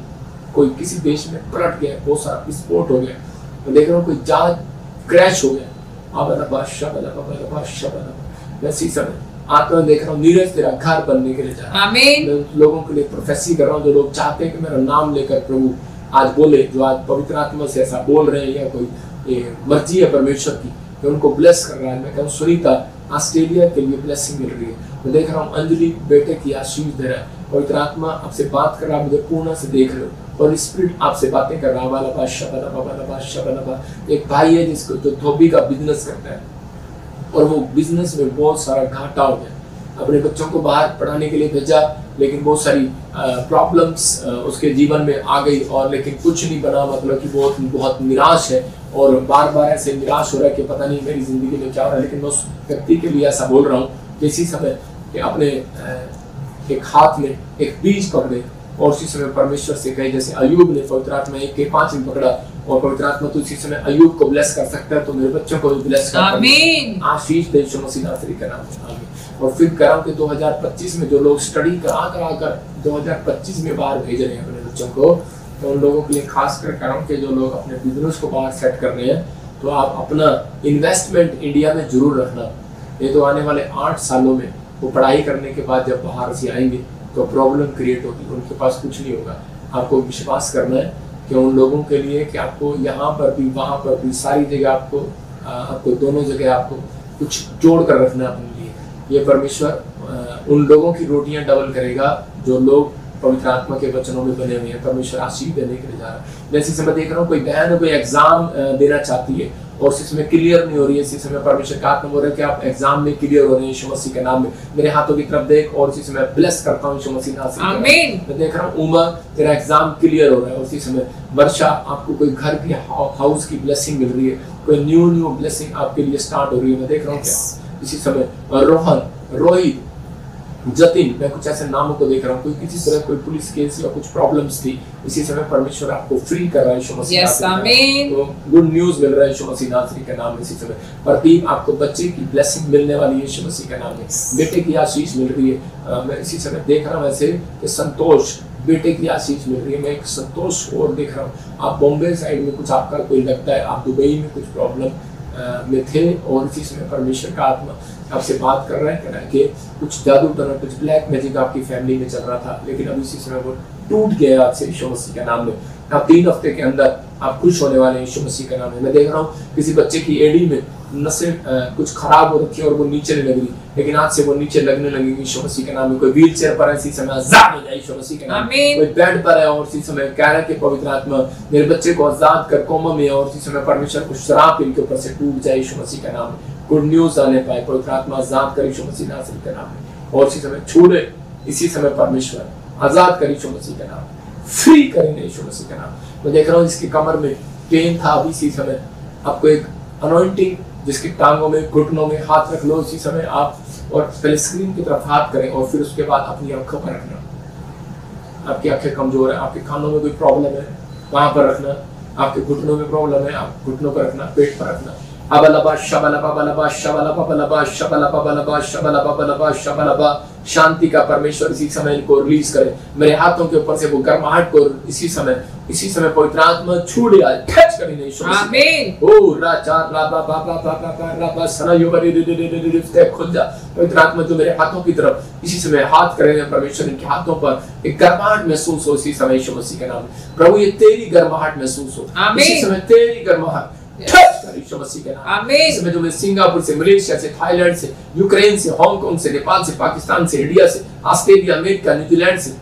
कोई किसी देश में पलट गया, बहुत सारा विस्फोट हो गया। मैं देख रहा हूँ कोई जहाज क्रैश हो गया। वैसे समय आत्मा देख रहा हूँ नीरज तेरा घर बनने के लिए जा रहा है। मैं लोगों के लिए प्रोफेसी कर रहा हूँ जो लोग चाहते हैं कि मेरा नाम लेकर प्रभु आज बोले, जो आज पवित्र आत्मा से ऐसा बोल रहे हैं या कोई मर्जी है परमेश्वर की कि उनको ब्लेस कर रहा है। मैं कहूँ सुनीता ऑस्ट्रेलिया के लिए ब्लेसिंग मिल रही है। मैं देख रहा हूँ अंजलि बेटे की आशीष दे रहा है। पवित्र आत्मा आपसे बात कर रहा है, मुझे पूर्ण से देख रहे हो और स्पिरिट आपसे बातें कर रहा है। एक भाई है जिसको जो धोबी का बिजनेस करता है और वो बिजनेस में बहुत सारा घाटा हो गया। अपने बच्चों को बाहर पढ़ाने के लिए भेजा, लेकिन बहुत सारी प्रॉब्लम्स उसके जीवन में आ गई और लेकिन कुछ नहीं बना। मतलब कि बहुत निराश है और बार बार ऐसे निराश हो रहा है कि पता नहीं मेरी जिंदगी में क्या हो रहा है। लेकिन मैं उस व्यक्ति के लिए ऐसा बोल रहा हूँ कि इसी समय कि अपने एक हाथ में एक बीज पकड़े और उसी समय परमेश्वर से कहे, जैसे अयूब ने पवित्र आत्मा 1 के 5 में पकड़ा और पवित्र आत्मा तो इसी समय अयूब को ब्लेस कर सकता है, तो मेरे बच्चों को भी ब्लेस कर आमीन। आशीष दे यीशु मसीह नासरी का नाम में आमीन। और फिर कह रहा हूं कि 2025 में जो लोग स्टडी करा 2025 में बाहर भेज रहे हैं अपने बच्चों को, तो उन लोगों के लिए खास कर कह रहा हूं कि जो लोग अपने बिजनेस को बाहर सेट कर रहे हैं, तो आप अपना इन्वेस्टमेंट इंडिया में जरूर रखना। ये तो आने वाले 8 सालों में वो पढ़ाई करने के बाद जब बाहर से आएंगे तो प्रॉब्लम क्रिएट होगी, उनके पास कुछ नहीं होगा। आपको विश्वास करना है कि उन लोगों के लिए कि आपको यहाँ पर भी वहाँ पर भी सारी जगह आपको दोनों जगह आपको कुछ जोड़ कर रखना है अपने लिए। ये परमेश्वर उन लोगों की रोटियां डबल करेगा जो लोग पवित्र आत्मा के वचनों में बने हुए हैं। परमेश्वर आशीष देने के लिए जा रहा है। जैसे समय देख रहा हूँ कोई बहन कोई एग्जाम देना चाहती है और इस समय क्लियर नहीं हो रही है, इसी समय परमेश्वर का आत्मा बोल रहा है कि आप एग्जाम में क्लियर हो रहे हैं यीशु मसीह के नाम में। मेरे हाथों की तरफ देख और इसी समय ब्लेस करता हूँ यीशु मसीह नाम से। आमीन। मैं देख रहा हूँ उमर तेरा एग्जाम क्लियर हो रहा है। उसी समय वर्षा आपको कोई घर की हाउस की ब्लेसिंग मिल रही है, कोई न्यू ब्लेसिंग आपके लिए स्टार्ट हो रही है। मैं देख रहा हूँ क्या इसी समय रोहन, रोहित, जतिन, मैं कुछ ऐसे नामों को देख रहा हूँ, कोई किसी तरह कोई पुलिस केस या कुछ प्रॉब्लम्स थी, इसी समय परमेश्वर आपको फ्री कर रहा है यीशु मसीह नासरी। तो गुड न्यूज मिल रहा है यीशु मसीह नासरी के नाम में। इसी समय प्रदीप आपको बच्चे की ब्लेसिंग मिलने वाली है यीशु मसीह के नाम में। बेटे की आशीष मिल रही है। मैं इसी समय देख रहा हूँ ऐसे कि संतोष बेटे की आशीष मिल रही है। मैं एक संतोष को और देख रहा हूँ। आप बॉम्बे साइड में कुछ आपका कोई लगता है, आप दुबई में कुछ प्रॉब्लम में थे और इसी समय परमेश्वर का आत्मा आपसे बात कर रहा है कि कुछ जादू टोना कुछ ब्लैक मैजिक आपकी फैमिली में चल रहा था, लेकिन अब इसी समय वो टूट गया आपसे यीशु मसीह के नाम में। आप 3 हफ्ते के अंदर आप खुश होने वाले हैं यीशु मसीह के नाम में। मैं देख रहा हूँ किसी बच्चे की एडी में नसें कुछ खराब हो रखी है और वो नीचे नहीं लग रही, लेकिन आज से वो नीचे लगने लगेगी यीशु मसीह के नाम में। कोई व्हील चेयर पर है इसी समय आजाद हो जाए यीशु मसीह के नाम में। कोई बेड पर है और इसी समय कह रहा है कि पवित्र आत्मा मेरे बच्चे को आजाद कर, कोमा में और इसी समय परमेश्वर को शराब इनके ऊपर से टूट जाए यीशु मसीह के नाम में। गुड न्यूज आने पाए, पवित्र आत्मा आजाद कर यीशु मसीह नासरी के नाम में। और इसी समय छूले इसी समय परमेश्वर आजाद कर यीशु मसीह के नाम, फ्री करेंगे यीशु मसीह के नाम। मैं देख रहा हूँ इसकी कमर में पेन था, अभी इसी समय आपको एक अनॉइंटिंग जिसकी टांगों में घुटनों में हाथ रख लो इसी समय आप, और पहले स्क्रीन की तरफ हाथ करें और फिर उसके बाद अपनी आंखों पर रखना। आपकी आंखें कमजोर है, आपके कानों में कोई प्रॉब्लम है वहां पर रखना, आपके घुटनों में प्रॉब्लम है आप घुटनों पर रखना, पेट पर रखना। शांति का परमेश्वर इसी समय इनको रिलीज करे। मेरे हाथों के ऊपर से वो गर्माहट को इसी समय पवित्र आत्मा छू लिया, टच करें यीशु मसीह। आमीन। ओ राजा खुल जा पवित्र आत्मा जो मेरे हाथों की तरफ इसी समय हाथ करेंगे परमेश्वर, इनके हाथों पर एक गर्माहट महसूस हो इसी समय यीशु मसीह के नाम में। प्रभु ये तेरी गर्माहट महसूस हो इसी समय, तेरी गर्माहट यीशु मसीह के नाम। आमीन। इसमें जो मैं सिंगापुर से, मलेशिया से, थाईलैंड से, यूक्रेन से, हांगकांग से, नेपाल से, पाकिस्तान से, इंडिया से, ऑस्ट्रेलिया, अमेरिका, न्यूजीलैंड से,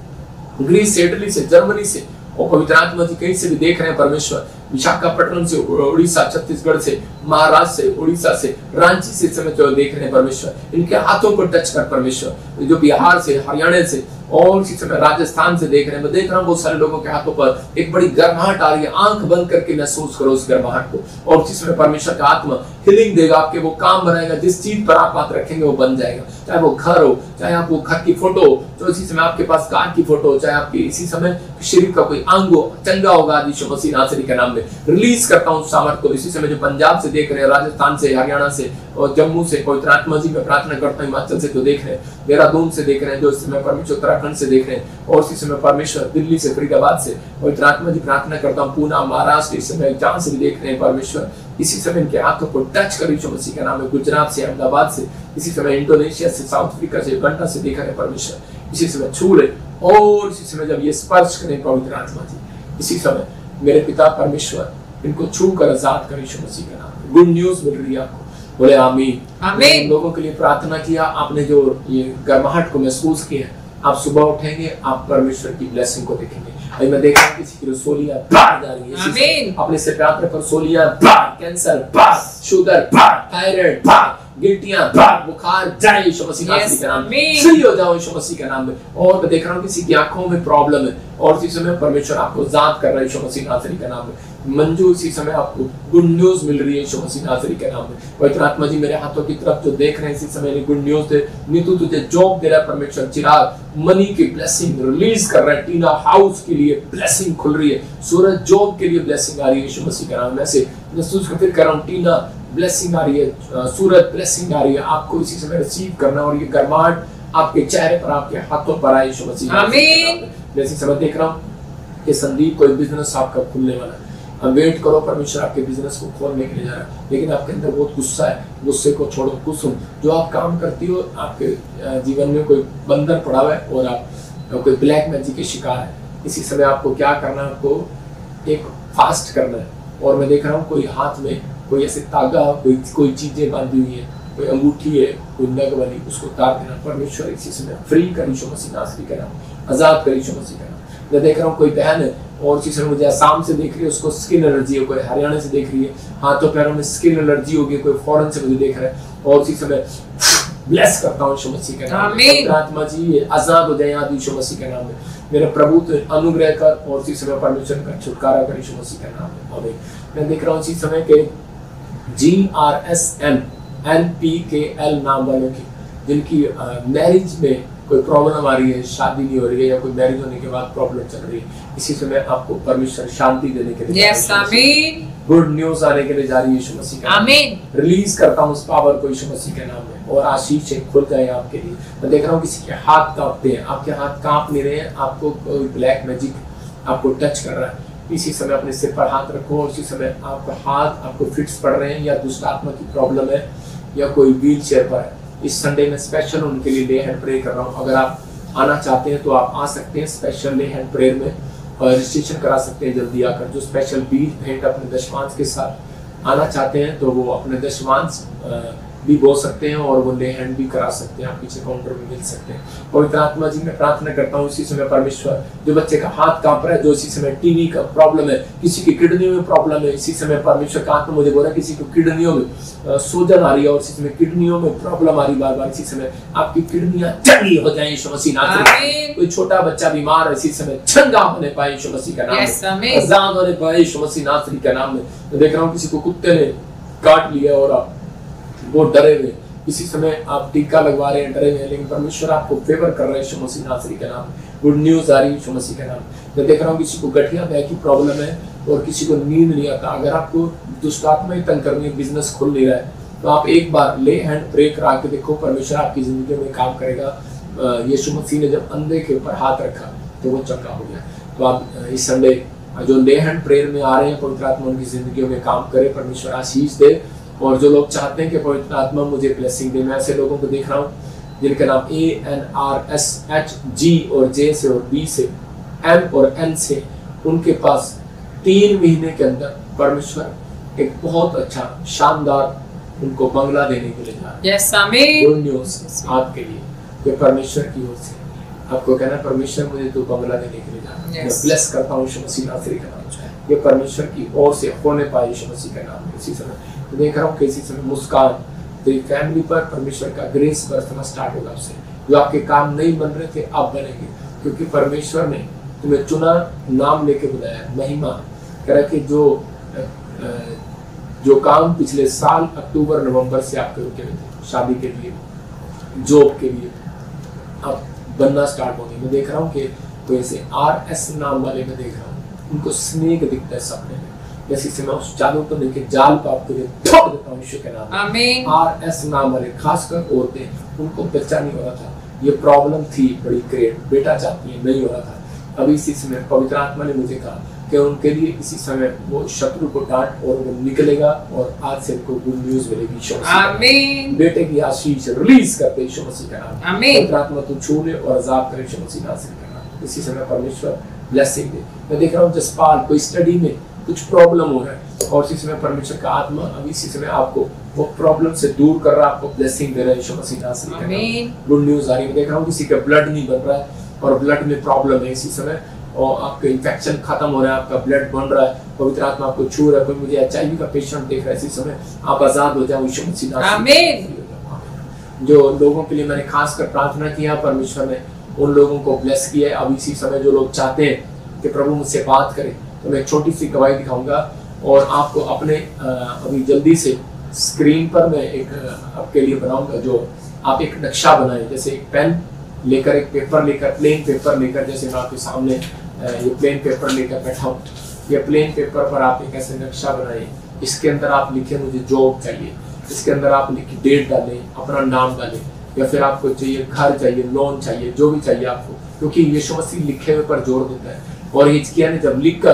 ग्रीस से, इटली से, जर्मनी से और पवित्र आत्मा जी कहीं से भी देख रहे हैं परमेश्वर, विशाखापट्टनम से, उड़ीसा, छत्तीसगढ़ से, महाराष्ट्र से, उड़ीसा से, रांची से इस समय जो देख रहे हैं परमेश्वर, इनके हाथों को टच कर परमेश्वर। जो बिहार से, हरियाणा से और इसी समय राजस्थान से देख रहे हैं, मैं देख रहा हूँ बहुत सारे लोगों के हाथों पर एक बड़ी गर्माहट आ रही है। आंख बंद करके महसूस करो उस गर्माहट को, और इसी समय परमेश्वर का आत्मा हीलिंग देगा, आपके वो काम बनाएगा। जिस चीज पर आप हाथ रखेंगे वो बन जाएगा, चाहे वो घर हो, चाहे आप वो घर की फोटो, जो इसी समय आपके पास कार की फोटो, चाहे आपके इसी समय शरीर का कोई अंग हो, चंगा होगा यीशु मसीह नासरी के नाम में। रिलीज करता हूँ सामर्थ को। इसी समय जो पंजाब से देख रहे हैं, राजस्थान से, हरियाणा से और जम्मू से, पवित्र आत्मा जी में प्रार्थना करता हूँ, हिमाचल से जो देख रहे हैं, देहरादून से देख रहे हैं, जो इस समय परमेश्वर उत्तराखंड से देख रहे हैं, और इसी समय परमेश्वर दिल्ली से, फरीदाबाद से, पवित्र आत्मा जी प्रार्थना करता हूँ, पूना, महाराष्ट्र, इस समय जहाँ से भी देख रहे हैं परमेश्वर, इसी समय इनके हाथों को टच कर यीशु मसीह का नाम है। गुजरात से, अहमदाबाद से, इसी समय इंडोनेशिया से, साउथ अफ्रीका से, युगांडा से देख रहे हैं परमेश्वर, इसी समय छू रहे, और इसी समय जब ये स्पर्श करें पवित्र आत्मा जी, इसी समय मेरे पिता परमेश्वर इनको छू कर आजाद कर यीशु मसीह का नाम। गुड न्यूज मिल रही है आपको, बोले आमीन। आमीन। लोगों के लिए प्रार्थना किया आपने, जो ये गर्माहट को महसूस किया, आप सुबह उठेंगे, आप परमेश्वर की ब्लेसिंग को देखेंगे। अभी मैं देख रहा हूँ किसी की रसोलियां बाहर जा रही है, आमीन। अपने से प्रार्थना कर, रसोलियां बाहर, कैंसर बाहर, शुगर बाहर, थायराइड बाहर, गिल्टियां बाहर, बुखार जाए यीशु मसीह नासरी के नाम में, सही हो जाओ यीशु मसीह के नाम में। और मैं देख रहा हूँ किसी की आंखों में प्रॉब्लम है, और इसी समय परमेश्वर आपको आजाद कर रहा है यीशु मसीह नासरी के नाम में। मंजू, इसी समय आपको गुड न्यूज मिल रही है यीशु मसीह नासरी के नाम में। पवित्र आत्मा जी मेरे हाथों की तरफ जो देख रहे हैं, इसी समय गुड न्यूज दे। नीतू तुझे जॉब दे रहा है परमेश्वर, चिराग मनी की ब्लेसिंग रिलीज कर रहा है, टीना हाउस के लिए ब्लेसिंग खुल रही है, सूरज जॉब के लिए ब्लेसिंग आ रही है यीशु मसीह के नाम में। ऐसे महसूस फिर कर रहा हूँ, टीना ब्लेसिंग आ रही है, सूरज ब्लेसिंग आ रही है, आपको इसी समय रिसीव करना, और ये गर्माहट आपके चेहरे पर, आपके हाथों पर आए यीशु मसीह। आमीन। मैं इसी समय देख रहा हूँ कि संदीप कोई बिजनेस आपका खुलने वाला है, वेट करो, परमेश्वर आपके बिजनेस को खोलने के लिए जा रहा है, लेकिन आपके अंदर बहुत गुस्सा है, गुस्से को छोड़ो। कुसुम, जो आप काम करती हो, आपके जीवन में कोई बंधन पड़ा हुआ है और आप कोई ब्लैक मैजिक के शिकार है, इसी समय आपको क्या करना है, आपको एक फास्ट करना है। और मैं देख रहा हूँ कोई हाथ में कोई ऐसे तागा, कोई चीजें बांधी हुई है, कोई अंगूठी है, कोई नग वाली, उसको तार देना। परमेश्वर इसी समय फ्री कर यीशु मसीह नासरी का नाम, आजाद कर यीशु मसीह का नाम। मैं देख रहा हूँ कोई बहन है और इसी समय मुझे आसाम से देख रही है, उसको स्किन एलर्जी है, कोई हरियाणा से देख रही है, हाथों पैरों में स्किन एलर्जी होगी, कोई फॉरेन से मुझे देख रहा है, और इसी समय ब्लेस करता हूँ यीशु मसीह के नाम में। आत्मा जी ये आजाद हो जाए यीशु मसीह के नाम में। मेरे प्रभु तो अनुग्रह कर, और इसी समय परमेश्वर का छुटकारा कर यीशु मसीह के नाम में। आमीन। मैं देख रहा हूँ इसी समय के GRSM NPKL नाम वालों की, जिनकी मैरिज में कोई प्रॉब्लम आ रही है, शादी नहीं हो रही है, या कोई मैरिज होने के बाद प्रॉब्लम चल रही है, इसी समय आपको परमेश्वर शांति देने के लिए, यस आमीन, गुड न्यूज आने के लिए जा रही है यीशु मसीह का, आमीन। रिलीज करता हूँ उस पावर को यीशु मसीह के नाम में, और आशीष खुल गए आपके लिए। मैं देख रहा हूँ किसी के हाथ कांपते हैं, आपके हाथ कांप नहीं रहे हैं, आपको कोई ब्लैक मैजिक आपको टच कर रहा है। इसी समय अपने सिर पर हाथ रखो, और इसी समय आपका हाथ, आपको फिट्स पड़ रहे हैं, या दुष्ट आत्मा की प्रॉब्लम है, या कोई व्हील चेयर पर है। इस संडे में स्पेशल उनके लिए ले हैंड प्रेयर कर रहा हूँ। अगर आप आना चाहते हैं तो आप आ सकते हैं स्पेशल ले हैंड प्रेयर में, और रजिस्ट्रेशन करा सकते हैं जल्दी आकर। जो स्पेशल बीज भेंट अपने दशमांश के साथ आना चाहते हैं तो वो अपने दशमांश भी बोल सकते हैं, और वो ले हैंड भी करा सकते हैं, आप पीछे काउंटर में मिल सकते हैं। पवित्र आत्मा जी मैं प्रार्थना करता हूँ इसी समय परमेश्वर, जो बच्चे का हाथ कांप रहा है, जो इसी समय टीवी का प्रॉब्लम है, किसी की किडनियों में प्रॉब्लम है, इसी समय परमेश्वर का आत्मा मुझे बोला किसी को किडनियों में सूजन आ रही है, और इसी समय किडनियों में प्रॉब्लम आ रही बार बार, इसी समय आपकी किडनियां चंगी हो जाए यीशु मसीह नाम से। कोई छोटा बच्चा बीमार है, इसी समय चंगा होने पाए यीशु मसीह का नाम में, आजाद होने पाए यीशु मसीह नासरी का नाम में। मैं देख रहा हूँ किसी को कुत्ते ने काट लिया और वो डरे हुए, इसी समय आप टीका लगवा रहे हैं, डरे हुए, लेकिन परमेश्वर आपको फेवर कर रहा है यीशु मसीह नासरी का नाम। गुड न्यूज आ रही है यीशु मसीह का नाम। मैं देख रहा हूँ किसी को गठिया बैक की प्रॉब्लम है, और किसी को नींद नहीं आता। अगर आपको दुष्ट आत्मा ही तंग करनी है, बिजनेस खुल नहीं रहा है, तो आप एक बार ले हैंड प्रे करा के देखो, परमेश्वर आपकी जिंदगी में काम करेगा। यीशु मसीह ने जब अंधे के ऊपर हाथ रखा तो वो चंगा हो गया। तो आप इस संडे जो ले हैंड प्रेयर में आ रहे हैं, पवित्र आत्मा उनकी जिंदगी में काम करे, परमेश्वर आशीष दे। और जो लोग चाहते हैं कि पवित्र आत्मा मुझे ब्लेसिंग दे, मैं ऐसे लोगों को देख रहा हूँ जिनके नाम ANRSHG और J से और B से M और N से, उनके पास 3 महीने के अंदर परमेश्वर एक बहुत अच्छा शानदार उनको बंगला देने के लिए जा रहा है। यस आमीन। गुड न्यूज़ आपके लिए, ये परमेश्वर की ओर से आपको कहना, परमेश्वर मुझे तो बंगला देने के लिए जा रहा है। मैं ब्लेस करता हूँ यीशु मसीह नासरी का नाम से। ये परमेश्वर की ओर से होने पाए यीशु मसीह के नाम में। इसी समय मैं देख रहा हूँ कि इसी समय मुस्कान तेरी फैमिली पर परमेश्वर का ग्रेस बरसना स्टार्ट होगा आपसे। जो आपके काम नहीं बन रहे थे अब बनेंगे, क्योंकि परमेश्वर ने तुम्हें चुना, नाम लेके बुलाया। महिमा कह रहा कि जो काम पिछले साल अक्टूबर नवंबर से आपके रुके हुए थे, शादी के लिए, जॉब के लिए, अब बनना स्टार्ट हो गए। मैं देख रहा हूँ कि कोई ऐसे RS नाम वाले मैं देख रहा हूँ, उनको स्नेक दिखता है सपने में। जैसे से मैं उस चादर को लेके जाल को आपके लिए ठोक देता हूँ यीशु के नाम में। आमीन। RS नाम वाले खासकर औरतें, उनको बच्चा नहीं हो रहा था, ये प्रॉब्लम थी बड़ी ग्रेट, बेटा चाहती है, नहीं हो रहा था। अभी इसी समय पवित्र आत्मा ने मुझे कहा कि उनके लिए इसी समय वो शत्रु को डांट और वो निकलेगा और आज से उनको गुड न्यूज मिलेगी यीशु मसीह। आमीन। बेटे की आशीष रिलीज करते यीशु मसीह का नाम। आमीन। पवित्र आत्मा तू छू ले और अजाब करे यीशु मसीह नासिर का नाम। इसी समय परमेश्वर ब्लेसिंग दे। मैं देख रहा हूँ जसपाल कोई स्टडी में कुछ प्रॉब्लम हो रहा है और इसी समय परमेश्वर का आत्मा अभी इसी समय आपको वो प्रॉब्लम से दूर कर रहा है, आपको ब्लेसिंग दे रहा है यीशु मसीह नासिर का नाम। गुड न्यूज आ रही है। देख रहा हूँ किसी का ब्लड नहीं बन रहा है और ब्लड में प्रॉब्लम है इसी समय, और आपका इन्फेक्शन खत्म हो रहा है, आपका ब्लड बन रहा है, पवित्र आत्मा आपको छू रहा है। कोई मुझे HIV का पेशेंट देख रहा है इसी समय, आप आजाद हो जाओ यीशु मसीह नाम। आमीन। जो लोगों के लिए मैंने खासकर प्रार्थना किया, परमेश्वर ने उन लोगों को ब्लेस किया है। अब इसी समय जो लोग चाहते हैं कि प्रभु मुझसे बात करें, तो मैं एक छोटी सी गवाही दिखाऊंगा और आपको अपने अभी जल्दी से स्क्रीन पर मैं एक आपके लिए बनाऊंगा, जो आप एक नक्शा बनाएं। जैसे एक पेन लेकर, एक पेपर लेकर, प्लेन पेपर लेकर, जैसे मैं आपके सामने ये प्लेन पेपर लेकर बैठा हूँ, ये प्लेन पेपर पर आप एक ऐसे नक्शा बनाएं। इसके अंदर आप लिखें मुझे जॉब चाहिए, इसके अंदर आप लिखिए डेट डालें, अपना नाम डालें, या फिर आपको चाहिए घर चाहिए, लोन चाहिए, जो भी चाहिए आपको, क्योंकि यीशु मसीह लिखे हुए पर जोर देता है। और हिजकिय्याह ने जब लिखकर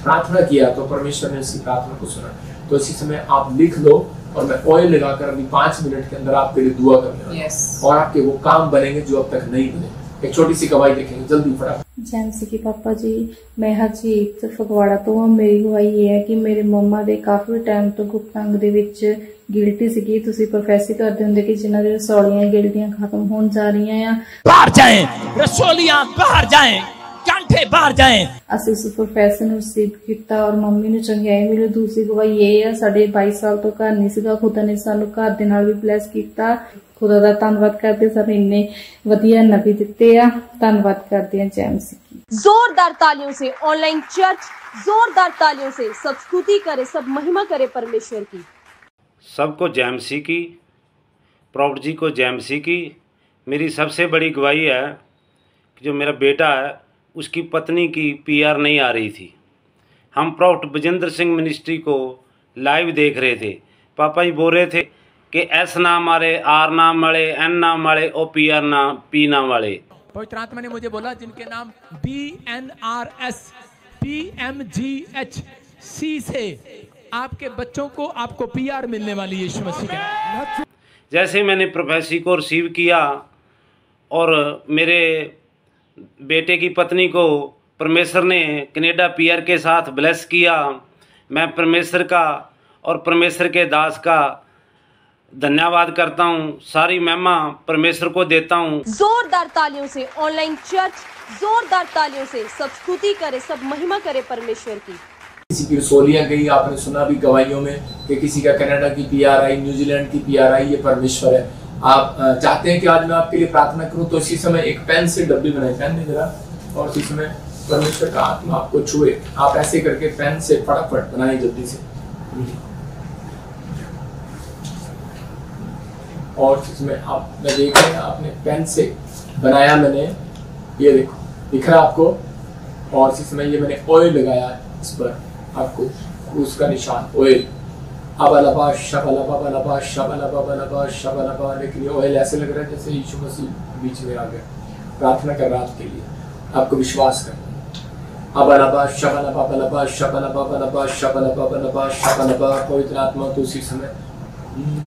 प्रार्थना किया तो परमेश्वर ने उसकी प्रार्थना को सुना। तो इसी समय आप लिख लो और मैं ऑयल लगाकर अभी 5 मिनट के अंदर आपके लिए दुआ करने वाला हूं और आपके वो काम बनेंगे जो अब तक नहीं बने। एक छोटी सी गवाही देखेंगे जल्दी फटाफट। जय मसीह की पापा जी, मैं हरजीत फगवाड़ा तो हाँ। मेरी गवाही ये है कि मेरे मम्मा ਦੇ ਕਾਫੀ ਟਾਈਮ ਤੋਂ ਗੁਪਤ ਅੰਗ ਦੇ ਵਿੱਚ ਗਿਲਟੀ ਸੀਗੀ। ਤੁਸੀਂ ਪ੍ਰੋਫੈਸੀ ਕਰਦੇ ਹੁੰਦੇ ਕਿ ਜਿਨ੍ਹਾਂ ਦੇ ਰਸੌਲੀਆਂ ਗਿਲਟੀਆਂ ਖਤਮ ਹੋਣ ਜਾ ਰਹੀਆਂ ਆ, ਬਾਹਰ ਜਾਏ ਰਸੌਲੀਆਂ, ਬਾਹਰ ਜਾਏ ਕਾਂਠੇ, ਬਾਹਰ ਜਾਏ। ਅਸੀਂ ਉਸ ਪ੍ਰੋਫੈਸਰ ਨੂੰ ਰਿਸੀਵ ਕੀਤਾ ਔਰ ਮੰਮੀ ਨੂੰ ਚੰਗਿਆਈ ਮਿਲੀ। ਦੂਸਰੀ ਗਵਾਹੀ ਇਹ ਆ, ਸਾਡੇ 22 ਸਾਲ ਤੋਂ ਘਰ ਨਹੀਂ ਸੀਗਾ, ਖੁਦਾ ਨੇ ਸਾਨੂੰ ਘਰ ਦੇ ਨਾਲ ਵੀ ਬਲੈਸ ਕੀਤਾ। खुदा दा धन्नवाद करते, सारे इन्ने वधिया नबी दिते आ, धन्नवाद करते हैं। जय मसीह। जोरदार तालियों से ऑनलाइन चर्च, जोरदार तालियों से सब स्तुति करे, सब महिमा करे परमेश्वर की। सबको जय मसीह की, प्रॉफिट जी को जय मसीह की। मेरी सबसे बड़ी गवाही है कि जो मेरा बेटा है उसकी पत्नी की PR नहीं आ रही थी। हम प्रॉफिट बजेंद्र सिंह मिनिस्ट्री को लाइव देख रहे थे। पापा जी बोल रहे थे कि S नाम वाले, R नाम वाले, N नाम वाले और PR नाम, P नाम वाले। पवित्र आत्मा ने मुझे बोला जिनके नाम BNRS PMGHC से आपके बच्चों को आपको PR मिलने वाली है यीशु मसीह के। जैसे मैंने प्रोफेसी को रिसीव किया और मेरे बेटे की पत्नी को परमेश्वर ने कनाडा PR के साथ ब्लेस किया, मैं परमेश्वर का और परमेश्वर के दास का धन्यवाद करता हूँ। सारी महिमा परमेश्वर को देता हूँ। जोरदार तालियों से ऑनलाइन चर्च, जोरदार तालियों से सब स्तुति करे, सब महिमा करे परमेश्वर की। किसी की रसोलियां गई, आपने सुना भी गवाहियों में कि किसी का कनाडा की PR आई, न्यूजीलैंड की PR आई। ये परमेश्वर है। आप चाहते हैं कि आज मैं आपके लिए प्रार्थना करूं, तो इसी समय एक पेन से डब्बी बनाए, पेन में जरा, और इसी समय परमेश्वर का आत्मा आपको छुए। आप ऐसे करके पेन से फटाफट बनाए जल्दी से, और इसमें आप मैं देख रहे हैं आपने पेन से बनाया, मैंने ये देखो दिख रहा है आपको। और इसी समय ये मैंने ऑयल लगाया इस पर, आपको क्रूस का निशान ऑयल। अबलबा शबलबा बलबा शबलबा बलबा शबलबा। लेकिन ये ऑयल ऐसे लग रहा है जैसे यीशु मसीह बीच में आ गया, प्रार्थना कर रहा आपके लिए, आपको विश्वास करना। अबलबा शबलबा बलबा शबलबा बलबा शबलबा बलबा शबलबा। पवित्र आत्मा तो उसी समय